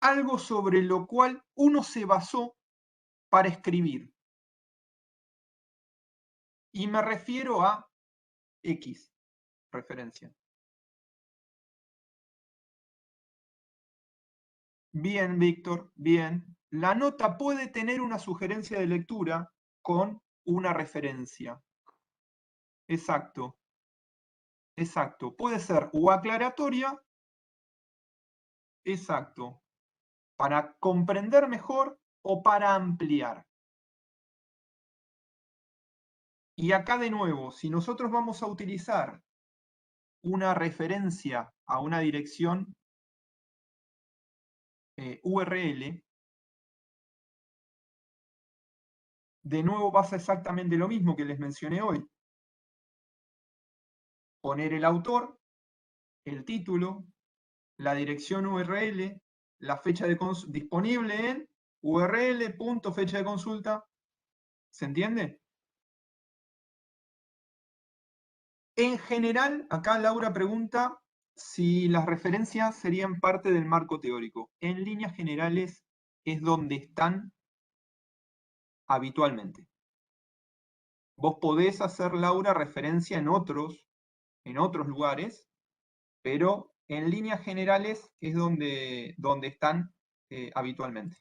Speaker 1: algo sobre lo cual uno se basó para escribir. Y me refiero a X, referencia. Bien, Víctor, bien. La nota puede tener una sugerencia de lectura con una referencia. Exacto. Exacto. Puede ser o aclaratoria, exacto, para comprender mejor o para ampliar. Y acá de nuevo, si nosotros vamos a utilizar una referencia a una dirección URL, de nuevo pasa exactamente lo mismo que les mencioné hoy. Poner el autor, el título, la dirección URL, la fecha de disponible en URL.fecha de consulta. ¿Se entiende? En general, acá Laura pregunta si las referencias serían parte del marco teórico. En líneas generales es donde están habitualmente. Vos podés hacer, Laura, referencia en otros lugares, pero en líneas generales es donde están habitualmente.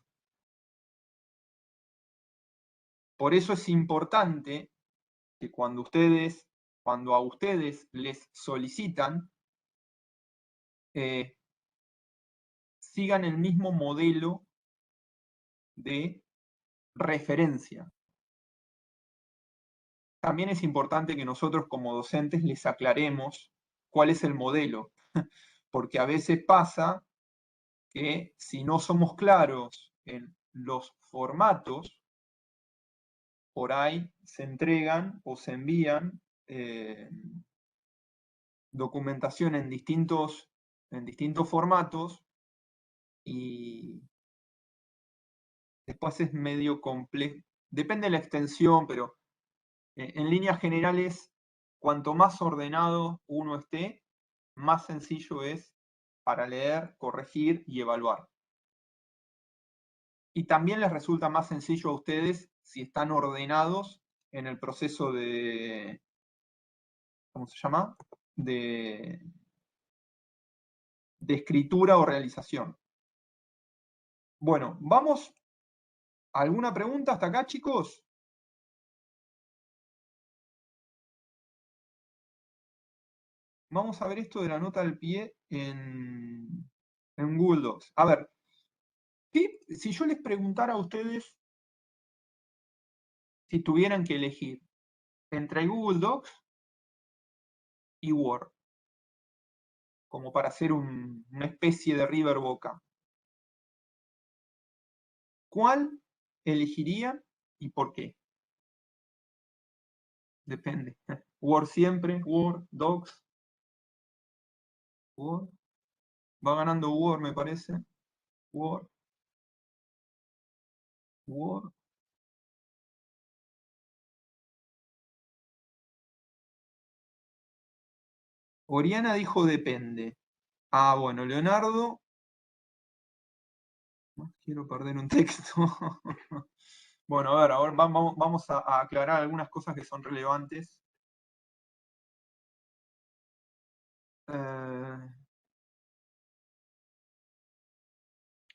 Speaker 1: Por eso es importante que cuando a ustedes les solicitan, sigan el mismo modelo de referencia. También es importante que nosotros como docentes les aclaremos cuál es el modelo, porque a veces pasa que si no somos claros en los formatos, por ahí se entregan o se envían documentación en distintos formatos y después es medio complejo. Depende de la extensión, pero en líneas generales, cuanto más ordenado uno esté, más sencillo es para leer, corregir y evaluar. Y también les resulta más sencillo a ustedes si están ordenados en el proceso de ¿cómo se llama? De escritura o realización. Bueno, vamos. ¿Alguna pregunta hasta acá, chicos? Vamos a ver esto de la nota al pie en Google Docs. A ver, si yo les preguntara a ustedes si tuvieran que elegir entre Google Docs y Word, como para hacer una especie de River Boca, ¿cuál elegirían y por qué? Depende. Word siempre, Word, Docs, Word. Va ganando Word, me parece. Word, Word. Oriana dijo depende. Ah, bueno, Leonardo. No quiero perder un texto. Bueno, a ver, ahora vamos a aclarar algunas cosas que son relevantes.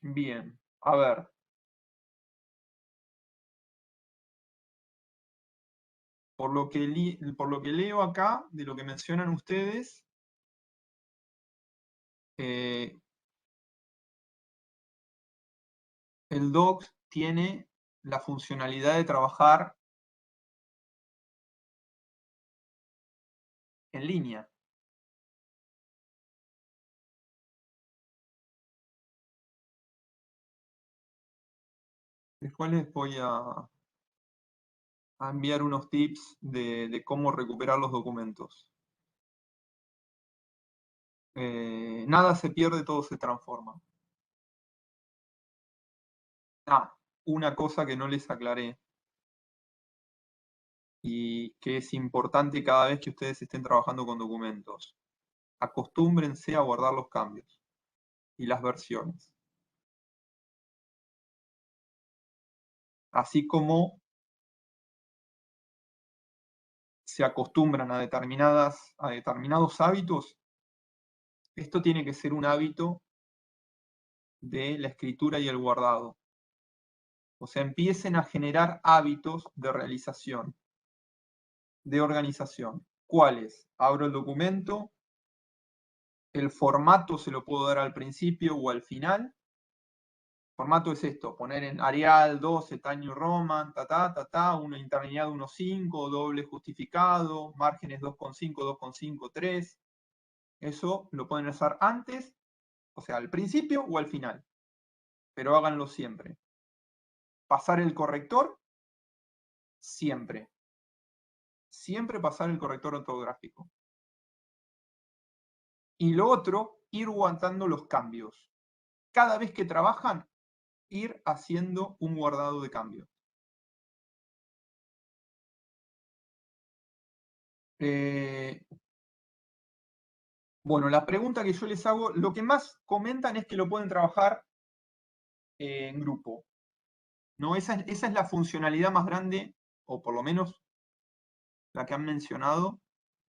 Speaker 1: Bien, a ver. Por lo que leo acá, de lo que mencionan ustedes, el Docs tiene la funcionalidad de trabajar en línea. Después les voy a enviar unos tips de cómo recuperar los documentos. Nada se pierde, todo se transforma. Ah, una cosa que no les aclaré y que es importante cada vez que ustedes estén trabajando con documentos. Acostúmbrense a guardar los cambios y las versiones. Así como se acostumbran a determinados hábitos, esto tiene que ser un hábito de la escritura y el guardado. O sea, empiecen a generar hábitos de realización, de organización. ¿Cuáles? Abro el documento, el formato se lo puedo dar al principio o al final. El formato es esto, poner en Arial 12, Times New Roman, uno interlineado 1.5, doble justificado, márgenes 2.5, 2.5, 3. Eso lo pueden hacer antes, o sea, al principio o al final, pero háganlo siempre. Pasar el corrector, siempre. Siempre pasar el corrector ortográfico. Y lo otro, ir guardando los cambios. Cada vez que trabajan, ir haciendo un guardado de cambios. Bueno, la pregunta que yo les hago, lo que más comentan es que lo pueden trabajar en grupo. ¿No? Esa es la funcionalidad más grande, o por lo menos la que han mencionado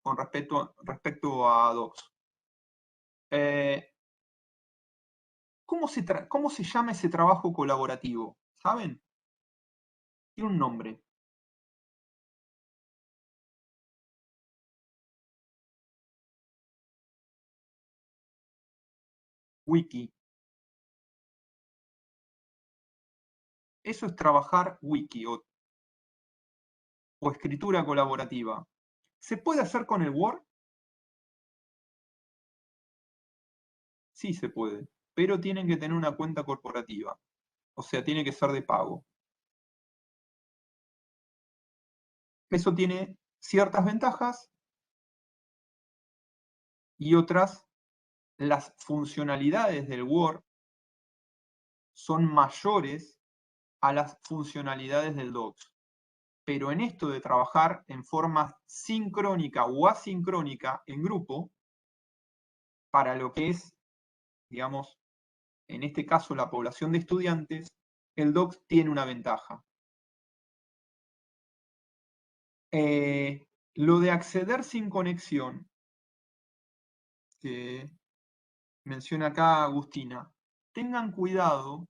Speaker 1: con respecto a Docs. ¿Cómo se llama ese trabajo colaborativo? ¿Saben? Tiene un nombre. Wiki. Eso es trabajar wiki o escritura colaborativa. ¿Se puede hacer con el Word? Sí se puede, pero tienen que tener una cuenta corporativa. O sea, tiene que ser de pago. Eso tiene ciertas ventajas y otras. Las funcionalidades del Word son mayores a las funcionalidades del Docs. Pero en esto de trabajar en forma sincrónica o asincrónica en grupo, para lo que es, digamos, en este caso la población de estudiantes, el Docs tiene una ventaja. Lo de acceder sin conexión, que menciona acá Agustina, tengan cuidado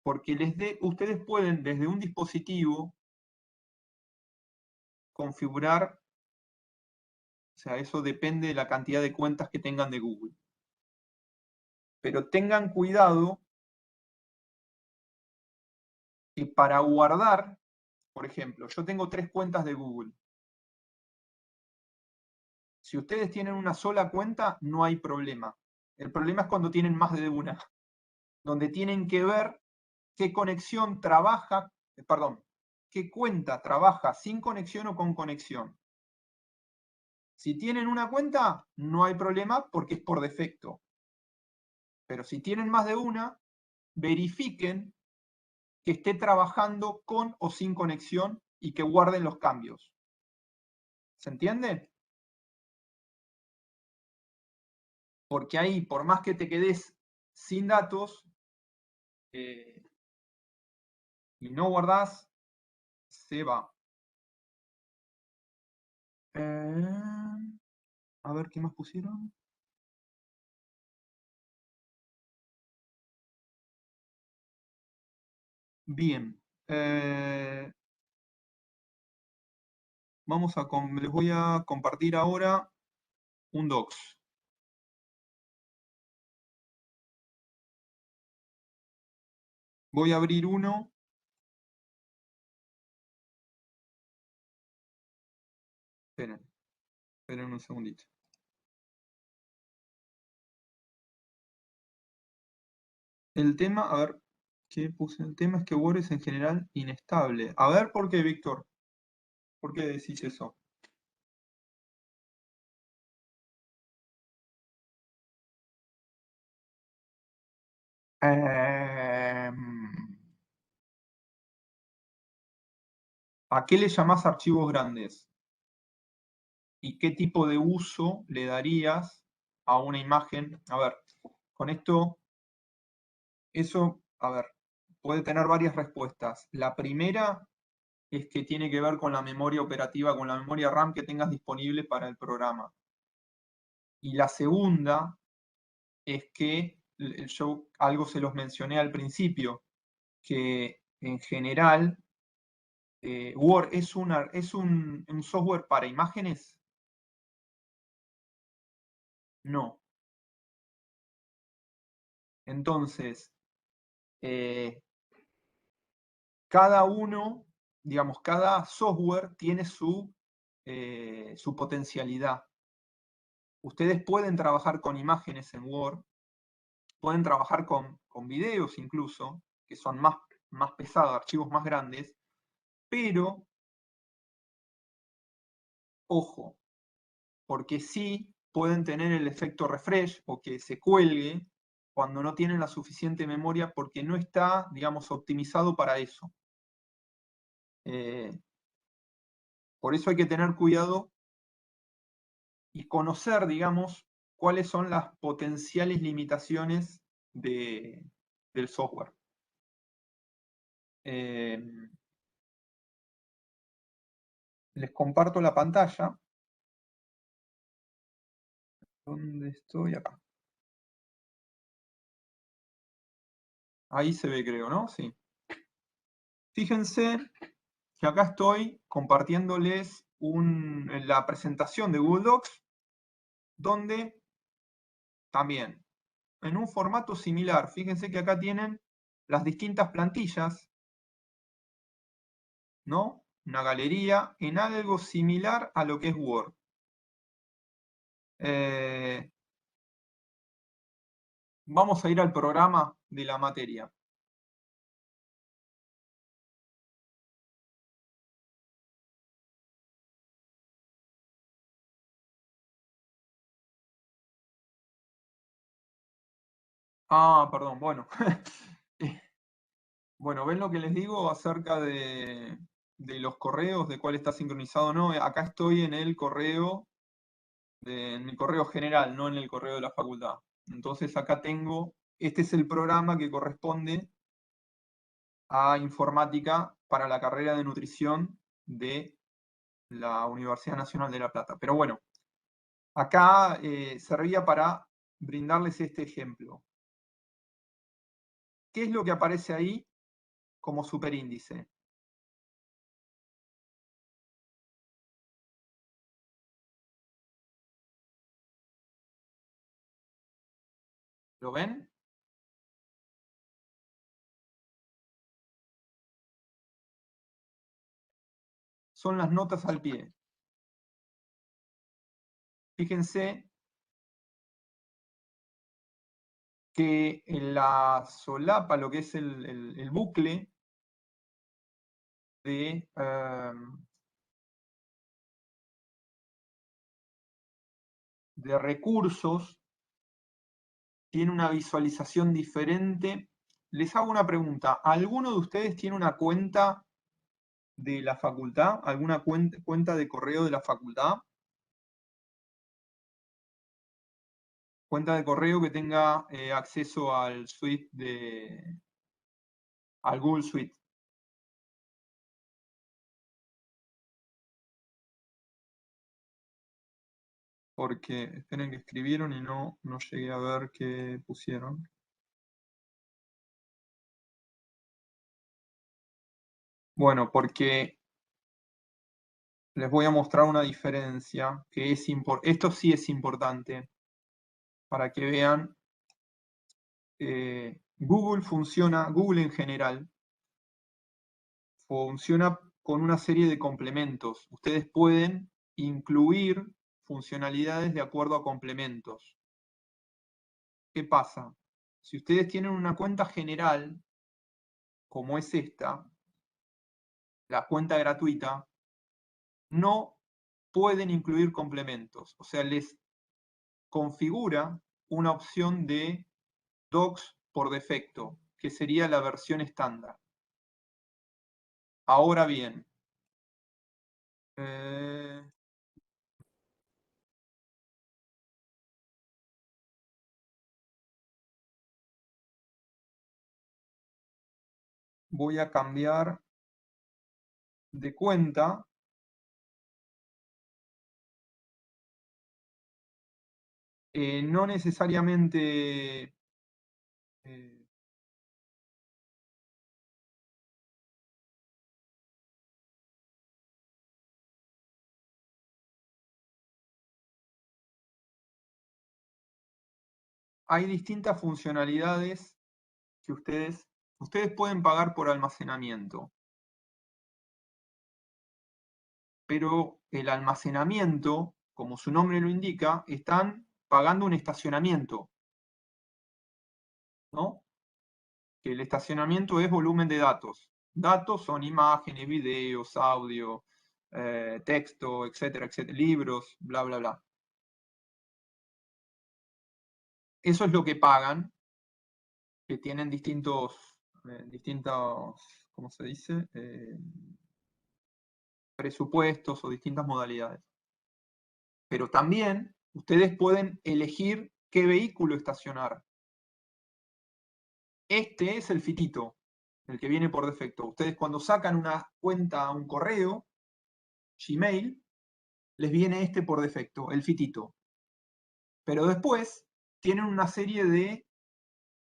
Speaker 1: porque ustedes pueden desde un dispositivo configurar, o sea, eso depende de la cantidad de cuentas que tengan de Google. Pero tengan cuidado que para guardar, por ejemplo, yo tengo 3 cuentas de Google. Si ustedes tienen una sola cuenta, no hay problema. El problema es cuando tienen más de una, donde tienen que ver qué conexión trabaja, perdón, qué cuenta trabaja sin conexión o con conexión. Si tienen una cuenta, no hay problema porque es por defecto. Pero si tienen más de una, verifiquen que esté trabajando con o sin conexión y que guarden los cambios. ¿Se entiende? Porque ahí, por más que te quedes sin datos y no guardás, se va. A ver, ¿qué más pusieron? Bien. Les voy a compartir ahora un docs. Voy a abrir uno. Esperen un segundito. El tema, a ver, ¿qué puse? El tema es que Word es en general inestable. A ver, ¿por qué, Víctor? ¿Por qué decís eso? ¿A qué le llamás archivos grandes? ¿Y qué tipo de uso le darías a una imagen? A ver, con esto, eso, a ver, puede tener varias respuestas. La primera es que tiene que ver con la memoria operativa, con la memoria RAM que tengas disponible para el programa. Y la segunda es que yo algo se los mencioné al principio, que en general Word es un software para imágenes. No. Entonces, cada uno, digamos, cada software tiene su potencialidad. Ustedes pueden trabajar con imágenes en Word, pueden trabajar con videos incluso, que son más pesados, archivos más grandes, pero, ojo, porque sí pueden tener el efecto refresh o que se cuelgue cuando no tienen la suficiente memoria porque no está, digamos, optimizado para eso. Por eso hay que tener cuidado y conocer, digamos, cuáles son las potenciales limitaciones del software. Les comparto la pantalla. ¿Dónde estoy? Acá. Ahí se ve, creo, ¿no? Sí. Fíjense que acá estoy compartiéndoles la presentación de Google Docs, donde también, en un formato similar, fíjense que acá tienen las distintas plantillas, ¿no? Una galería en algo similar a lo que es Word. Vamos a ir al programa de la materia. Ah, perdón, bueno. Bueno, ¿ven lo que les digo acerca de los correos, de cuál está sincronizado o no? Acá estoy en el correo, en el correo general, no en el correo de la facultad. Entonces acá tengo, este es el programa que corresponde a informática para la carrera de nutrición de la Universidad Nacional de La Plata. Pero bueno, acá servía para brindarles este ejemplo. ¿Qué es lo que aparece ahí como superíndice? ¿Lo ven? Son las notas al pie. Fíjense que en la solapa, lo que es el bucle de recursos, tiene una visualización diferente. Les hago una pregunta. ¿Alguno de ustedes tiene una cuenta de la facultad? ¿Alguna cuenta de correo de la facultad? Cuenta de correo que tenga acceso al suite al Google Suite. Porque, esperen que escribieron y no llegué a ver qué pusieron. Bueno, porque les voy a mostrar una diferencia que es importante. Esto sí es importante para que vean. Google en general, funciona con una serie de complementos. Ustedes pueden incluir funcionalidades de acuerdo a complementos. ¿Qué pasa? Si ustedes tienen una cuenta general, como es esta, la cuenta gratuita, no pueden incluir complementos. O sea, les configura una opción de docs por defecto, que sería la versión estándar. Ahora bien, voy a cambiar de cuenta. No necesariamente hay distintas funcionalidades que ustedes pueden pagar por almacenamiento. Pero el almacenamiento, como su nombre lo indica, están pagando un estacionamiento, ¿no? Que el estacionamiento es volumen de datos. Datos son imágenes, videos, audio, texto, etcétera, etcétera, libros, bla, bla, bla. Eso es lo que pagan, que tienen distintos, ¿cómo se dice? Presupuestos o distintas modalidades. Pero también ustedes pueden elegir qué vehículo estacionar. Este es el fitito, el que viene por defecto. Ustedes cuando sacan una cuenta, un correo, Gmail, les viene este por defecto, el fitito. Pero después tienen una serie de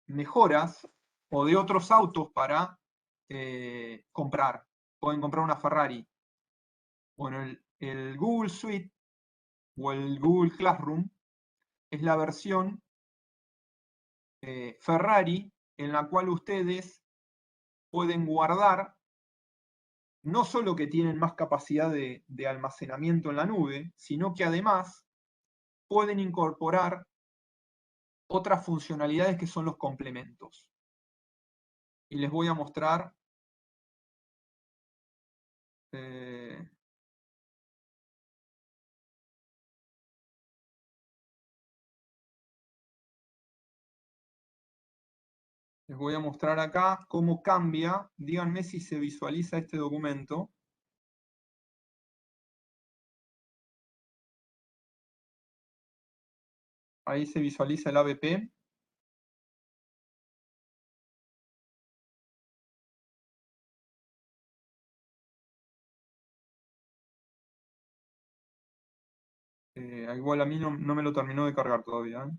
Speaker 1: mejoras o de otros autos para comprar. Pueden comprar una Ferrari. Bueno, el Google Suite o el Google Classroom es la versión Ferrari en la cual ustedes pueden guardar, no solo que tienen más capacidad de almacenamiento en la nube, sino que además pueden incorporar otras funcionalidades que son los complementos. Y les voy a mostrar les voy a mostrar acá cómo cambia. Díganme si se visualiza este documento. Ahí se visualiza el ABP. Igual a mí no me lo terminó de cargar todavía, ¿eh?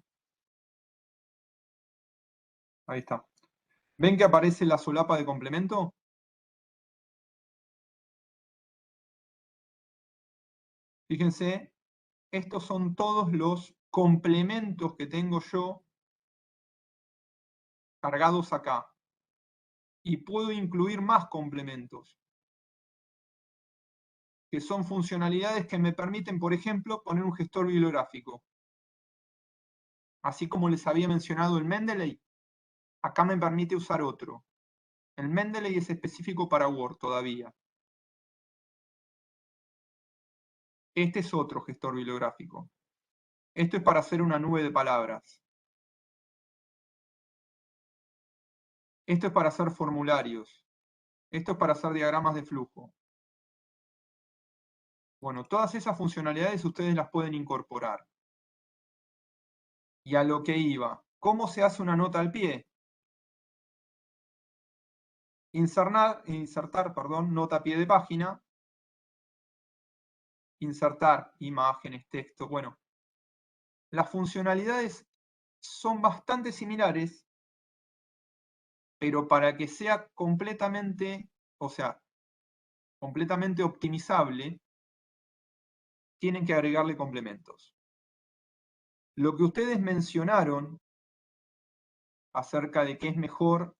Speaker 1: Ahí está. ¿Ven que aparece la solapa de complemento? Fíjense, estos son todos los complementos que tengo yo cargados acá. Y puedo incluir más complementos, que son funcionalidades que me permiten, por ejemplo, poner un gestor bibliográfico. Así como les había mencionado el Mendeley, acá me permite usar otro. El Mendeley es específico para Word todavía. Este es otro gestor bibliográfico. Esto es para hacer una nube de palabras. Esto es para hacer formularios. Esto es para hacer diagramas de flujo. Bueno, todas esas funcionalidades ustedes las pueden incorporar. Y a lo que iba, ¿cómo se hace una nota al pie? Insertar, nota a pie de página, insertar imágenes, texto. Bueno, las funcionalidades son bastante similares, pero para que sea completamente optimizable, tienen que agregarle complementos. Lo que ustedes mencionaron acerca de qué es mejor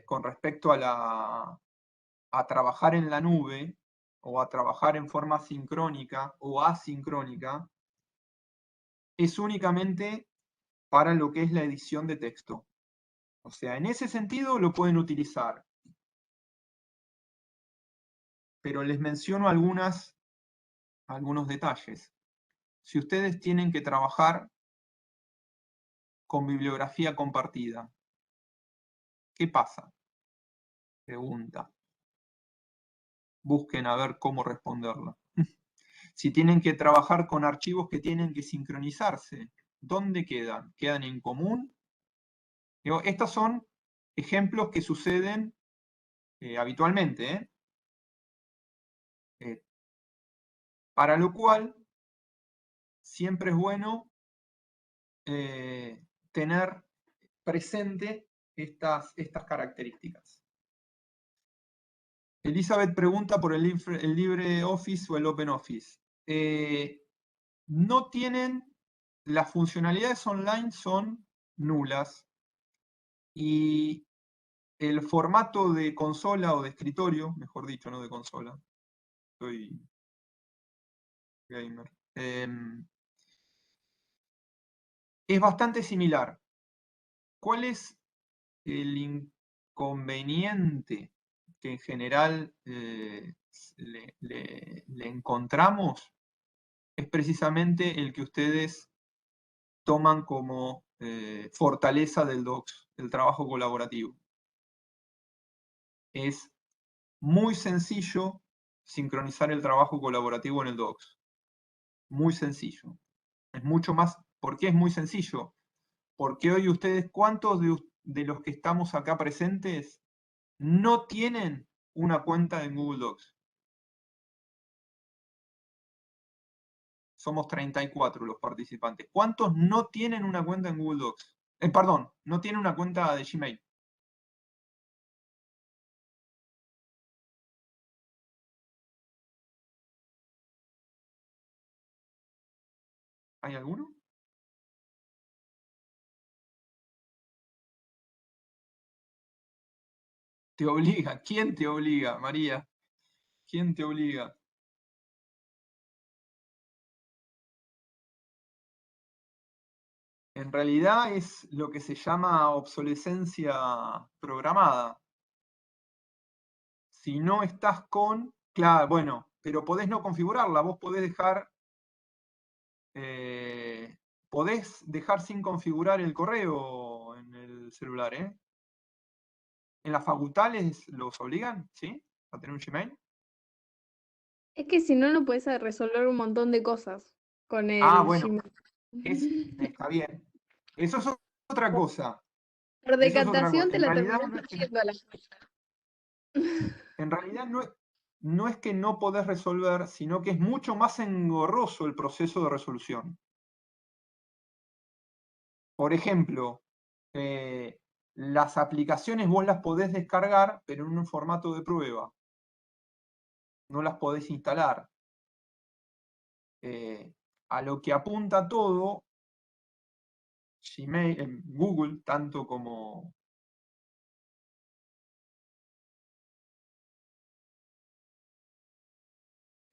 Speaker 1: con respecto a trabajar en la nube o a trabajar en forma sincrónica o asincrónica, es únicamente para lo que es la edición de texto. O sea, en ese sentido lo pueden utilizar. Pero les menciono algunos detalles. Si ustedes tienen que trabajar con bibliografía compartida, ¿qué pasa? Pregunta. Busquen a ver cómo responderla. Si tienen que trabajar con archivos que tienen que sincronizarse, ¿dónde quedan? ¿Quedan en común? Estos son ejemplos que suceden habitualmente, para lo cual siempre es bueno tener presente estas características. Elizabeth pregunta por el LibreOffice o el OpenOffice. No tienen, las funcionalidades online son nulas y el formato de consola o de escritorio, mejor dicho, no de consola, soy gamer, es bastante similar. ¿Cuál es el inconveniente que en general le encontramos? Es precisamente el que ustedes toman como fortaleza del Docs, el trabajo colaborativo. Es muy sencillo sincronizar el trabajo colaborativo en el Docs. Muy sencillo. Es mucho más. ¿Por qué es muy sencillo? Porque hoy ustedes, ¿cuántos de los que estamos acá presentes no tienen una cuenta en Google Docs? Somos 34 los participantes. ¿Cuántos no tienen una cuenta en Google Docs? Perdón, no tienen una cuenta de Gmail. ¿Hay alguno? Te obliga. ¿Quién te obliga, María? ¿Quién te obliga? En realidad es lo que se llama obsolescencia programada. Si no estás con... Claro, bueno, pero podés no configurarla. Vos podés dejar sin configurar el correo en el celular, ¿eh? En las facultades los obligan, ¿sí? A tener un Gmail.
Speaker 6: Es que si no, no puedes resolver un montón de cosas con
Speaker 1: Ah,
Speaker 6: el
Speaker 1: bueno,
Speaker 6: Gmail.
Speaker 1: está bien. Eso es otra cosa.
Speaker 6: Por
Speaker 1: Eso es otra cosa.
Speaker 6: decantación te
Speaker 1: En
Speaker 6: la
Speaker 1: realidad
Speaker 6: terminás
Speaker 1: no es que-
Speaker 6: haciendo a la
Speaker 1: En realidad no es que no podés resolver, sino que es mucho más engorroso el proceso de resolución. Por ejemplo, las aplicaciones vos las podés descargar, pero en un formato de prueba. No las podés instalar. A lo que apunta todo, Gmail, Google, tanto como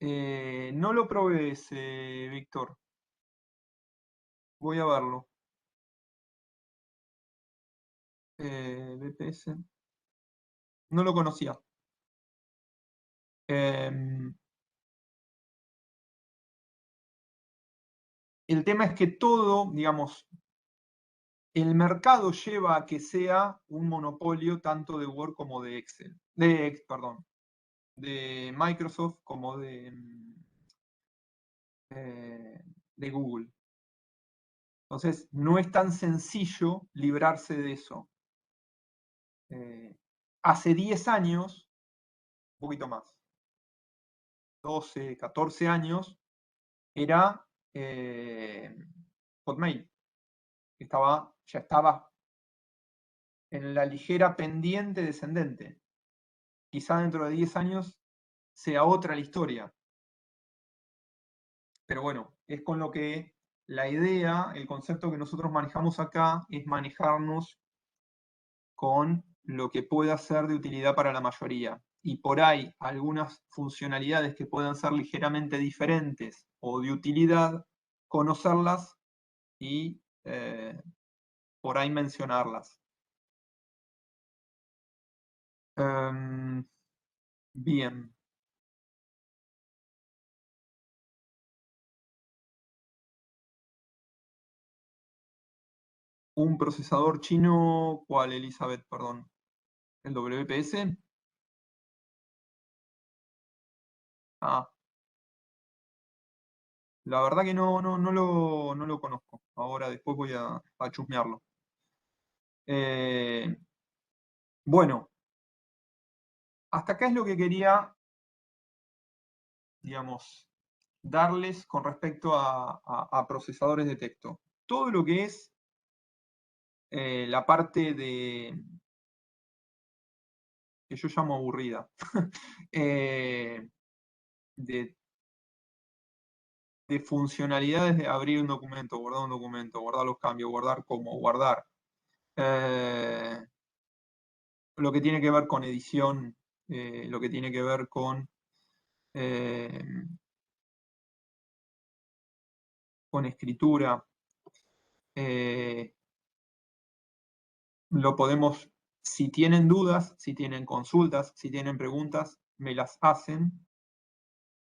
Speaker 1: no lo probé ese, Víctor. Voy a verlo. BPS. No lo conocía. El tema es que todo, digamos, el mercado lleva a que sea un monopolio tanto de Word como de Excel. Perdón, de Microsoft como de Google. Entonces, no es tan sencillo librarse de eso. Hace 10 años, un poquito más, 12, 14 años, era Hotmail. Ya estaba en la ligera pendiente descendente. Quizá dentro de 10 años sea otra la historia. Pero bueno, es con lo que la idea, el concepto que nosotros manejamos acá es manejarnos con lo que pueda ser de utilidad para la mayoría. Y por ahí algunas funcionalidades que puedan ser ligeramente diferentes o de utilidad, conocerlas y por ahí mencionarlas. Bien. Un procesador chino, ¿cuál, Elizabeth? Perdón. ¿El WPS? Ah, la verdad que no lo conozco. Ahora después voy a chusmearlo. Bueno, hasta acá es lo que quería, digamos, darles con respecto a procesadores de texto. Todo lo que es la parte que yo llamo aburrida, de funcionalidades de abrir un documento, guardar los cambios, guardar cómo, guardar. Lo que tiene que ver con edición, lo que tiene que ver con escritura. Lo podemos, si tienen dudas, si tienen consultas, si tienen preguntas, me las hacen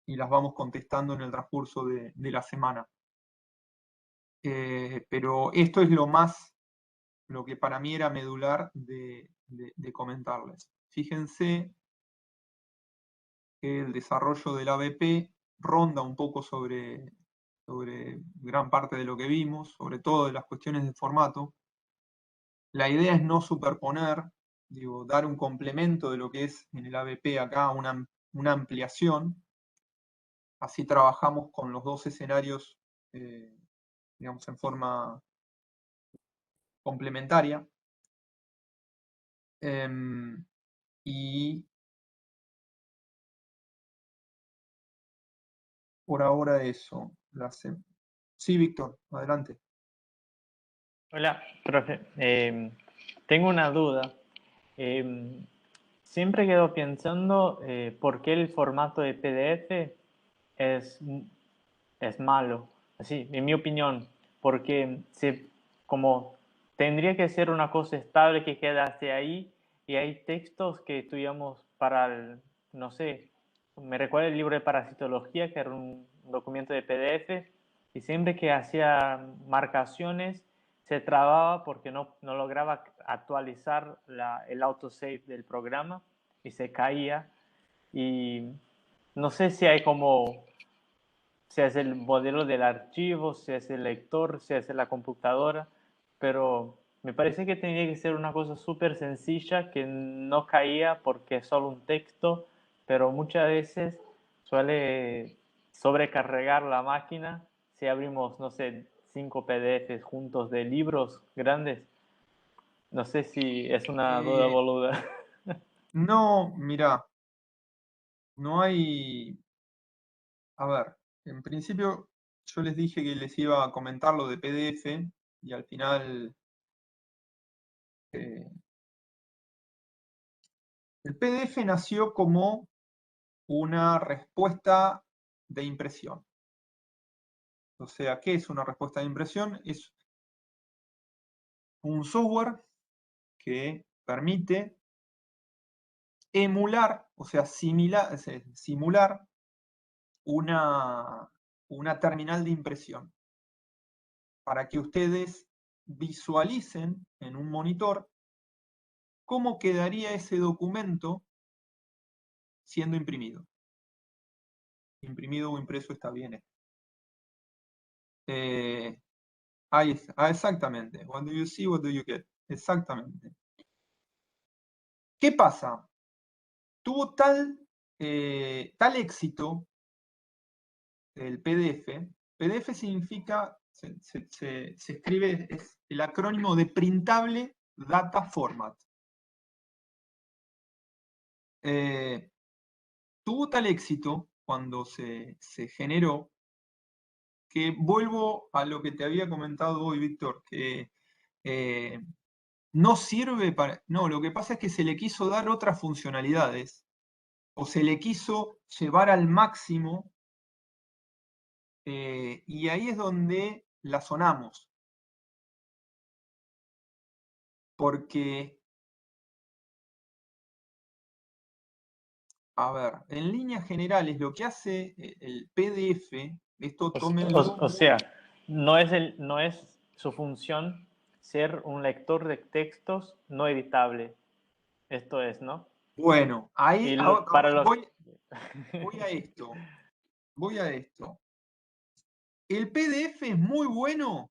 Speaker 1: y las vamos contestando en el transcurso de la semana. Pero esto es lo que para mí era medular de comentarles. Fíjense que el desarrollo del ABP ronda un poco sobre gran parte de lo que vimos, sobre todo de las cuestiones de formato. La idea es no superponer, dar un complemento de lo que es en el ABP acá, una ampliación. Así trabajamos con los dos escenarios, digamos, en forma complementaria. Y por ahora eso. Sí, Víctor, adelante.
Speaker 7: Hola, profe. Tengo una duda. Siempre quedo pensando por qué el formato de PDF es malo. Así, en mi opinión, porque como tendría que ser una cosa estable que quedase ahí y hay textos que estudiamos no sé, me recuerda el libro de parasitología, que era un documento de PDF, y siempre que hacía marcaciones se trababa porque no lograba actualizar el autosave del programa y se caía. Y no sé si hay como, si es el modelo del archivo, si es el lector, si es la computadora, pero me parece que tenía que ser una cosa súper sencilla que no caía porque es solo un texto pero muchas veces suele sobrecargar la máquina si abrimos, no sé, 5 PDFs juntos de libros grandes. No sé si es una duda
Speaker 1: Eh,
Speaker 7: boluda.
Speaker 1: no, mirá, no hay. A ver, en principio yo les dije que les iba a comentar lo de PDF y al final eh, el PDF nació como una respuesta de impresión. O sea, ¿qué es una respuesta de impresión? Es un software que permite emular, o sea, simular una terminal de impresión para que ustedes visualicen en un monitor cómo quedaría ese documento siendo imprimido. Imprimido o impreso está bien. Ahí está. Exactamente. What do you see, what do you get? Exactamente. ¿Qué pasa? Tuvo tal éxito el PDF. PDF significa, se escribe, es el acrónimo de Printable Data Format. Tuvo tal éxito cuando se generó que vuelvo a lo que te había comentado hoy, Víctor, que no sirve para. No, lo que pasa es que se le quiso dar otras funcionalidades o se le quiso llevar al máximo y ahí es donde la sonamos. Porque, a ver, en líneas generales lo que hace el PDF, esto tómenlo.
Speaker 7: O sea, no es su función ser un lector de textos no editable. Esto es, ¿no?
Speaker 1: Bueno, ahí
Speaker 7: Y para los...
Speaker 1: voy a esto. Voy a esto. El PDF es muy bueno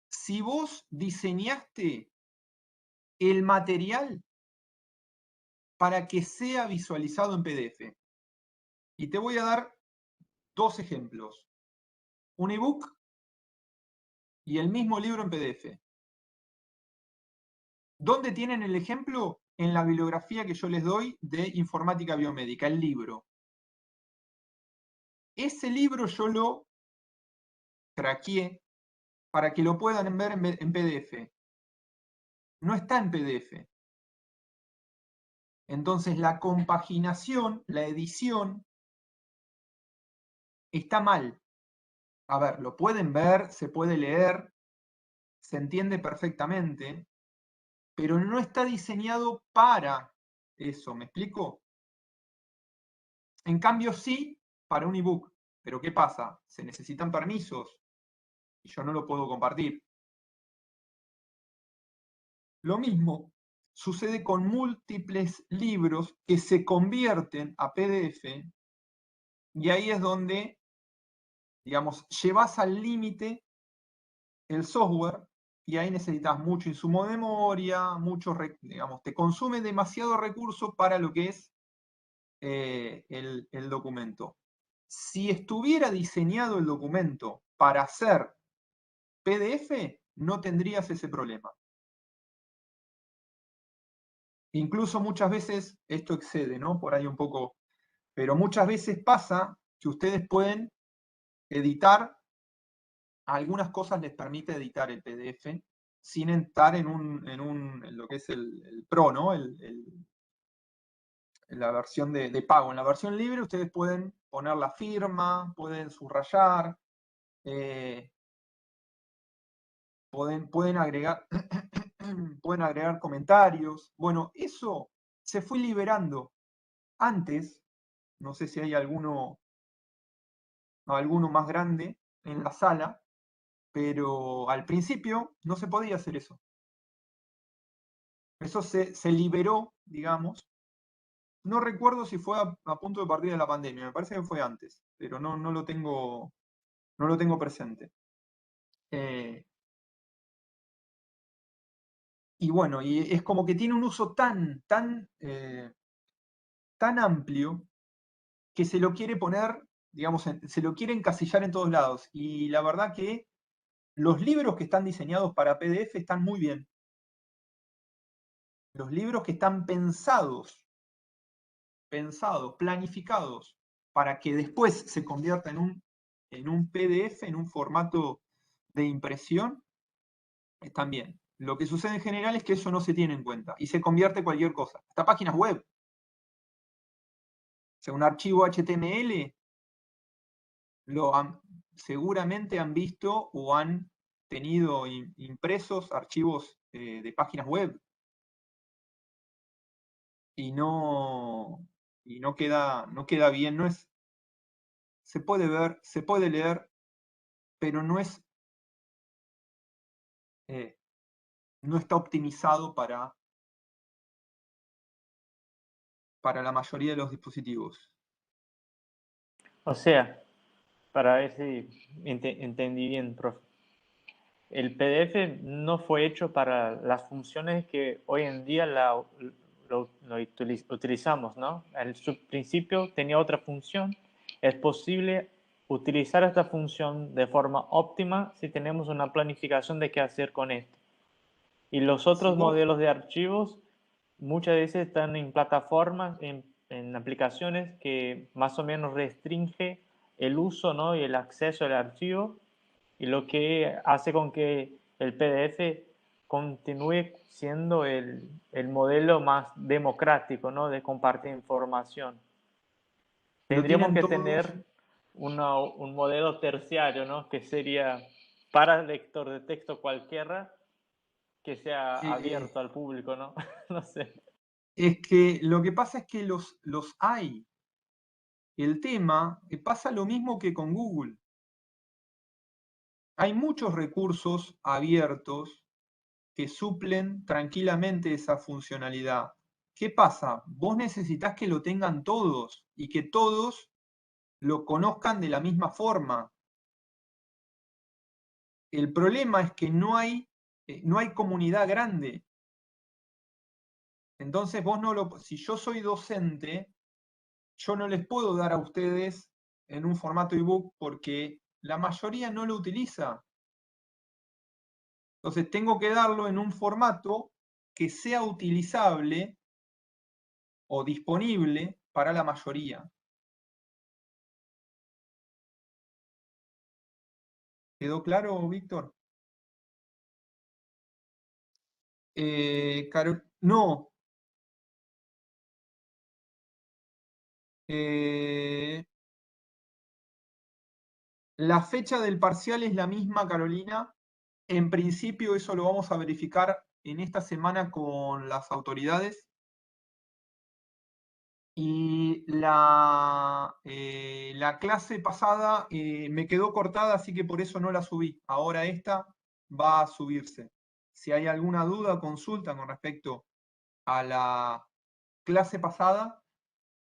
Speaker 1: si vos diseñaste el material para que sea visualizado en PDF. Y te voy a dar dos ejemplos. Un ebook y el mismo libro en PDF. ¿Dónde tienen el ejemplo? En la bibliografía que yo les doy de informática biomédica, el libro. Ese libro yo lo craqueé para que lo puedan ver en PDF. No está en PDF. Entonces la compaginación, la edición, está mal. A ver, lo pueden ver, se puede leer, se entiende perfectamente, pero no está diseñado para eso, ¿me explico? En cambio sí, para un ebook. Pero ¿qué pasa? Se necesitan permisos y yo no lo puedo compartir. Lo mismo sucede con múltiples libros que se convierten a PDF y ahí es donde, digamos, llevas al límite el software y ahí necesitas mucho insumo de memoria, digamos, te consume demasiado recurso para lo que es el documento. Si estuviera diseñado el documento para hacer PDF, no tendrías ese problema. Incluso muchas veces, esto excede, ¿no? Por ahí un poco, pero muchas veces pasa que ustedes pueden editar, algunas cosas les permite editar el PDF sin entrar en lo que es el Pro, ¿no? La versión de pago. En la versión libre ustedes pueden poner la firma, pueden subrayar, pueden agregar, pueden agregar comentarios. Bueno, eso se fue liberando. Antes, no sé si hay alguno más grande en la sala, pero al principio no se podía hacer eso. Eso se liberó, digamos. No recuerdo si fue a punto de partir de la pandemia, me parece que fue antes, pero no lo tengo presente. Y bueno, y es como que tiene un uso tan tan amplio que se lo quiere poner, digamos, se lo quiere encasillar en todos lados. Y la verdad que los libros que están diseñados para PDF están muy bien. Los libros que están pensados, planificados, para que después se convierta en un PDF, en un formato de impresión, están bien. Lo que sucede en general es que eso no se tiene en cuenta y se convierte en cualquier cosa. Hasta páginas web. O sea, un archivo HTML seguramente han visto o han tenido impresos archivos de páginas web y no queda bien. Se puede ver, se puede leer, pero no está optimizado para la mayoría de los dispositivos.
Speaker 7: O sea, para ver si entendí bien, profe. El PDF no fue hecho para las funciones que hoy en día lo utilizamos, ¿no? En su principio tenía otra función. Es posible utilizar esta función de forma óptima si tenemos una planificación de qué hacer con esto. Y los otros modelos de archivos muchas veces están en plataformas, en aplicaciones que más o menos restringe el uso, ¿no? y el acceso al archivo, y lo que hace con que el PDF continúe siendo el modelo más democrático, ¿no? de compartir información. Tendríamos que tener un modelo terciario, ¿no? que sería para el lector de texto cualquiera, que sea abierto al público, ¿no? No sé.
Speaker 1: Es que lo que pasa es que los hay. El tema pasa lo mismo que con Google. Hay muchos recursos abiertos que suplen tranquilamente esa funcionalidad. ¿Qué pasa? Vos necesitas que lo tengan todos y que todos lo conozcan de la misma forma. El problema es que no hay comunidad grande. Entonces vos si yo soy docente, yo no les puedo dar a ustedes en un formato ebook porque la mayoría no lo utiliza. Entonces tengo que darlo en un formato que sea utilizable o disponible para la mayoría. ¿Quedó claro, Víctor? No. La fecha del parcial es la misma, Carolina. En principio eso lo vamos a verificar en esta semana con las autoridades. Y la clase pasada me quedó cortada, así que por eso no la subí. Ahora esta va a subirse. Si hay alguna duda o consulta con respecto a la clase pasada,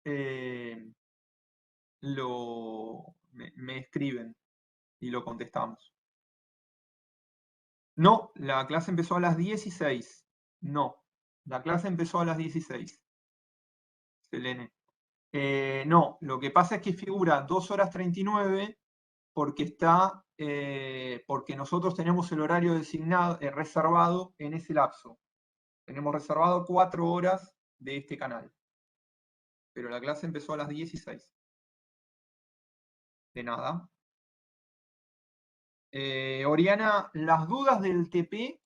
Speaker 1: me escriben y lo contestamos. No, la clase empezó a las 16. No, la clase empezó a las 16. Selene. No, lo que pasa es que figura 2 horas 39 porque porque nosotros tenemos el horario designado, reservado en ese lapso. Tenemos reservado 4 horas de este canal. Pero la clase empezó a las 16. De nada. Oriana, las dudas del TP,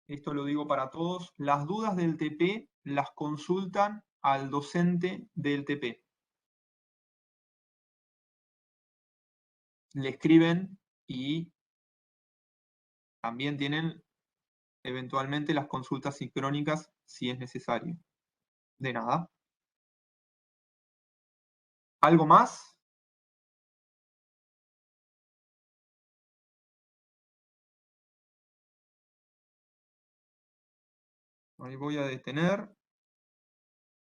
Speaker 1: esto lo digo para todos, las dudas del TP las consultan al docente del TP. Le escriben y también tienen eventualmente las consultas sincrónicas si es necesario. De nada. ¿Algo más? Ahí voy a detener.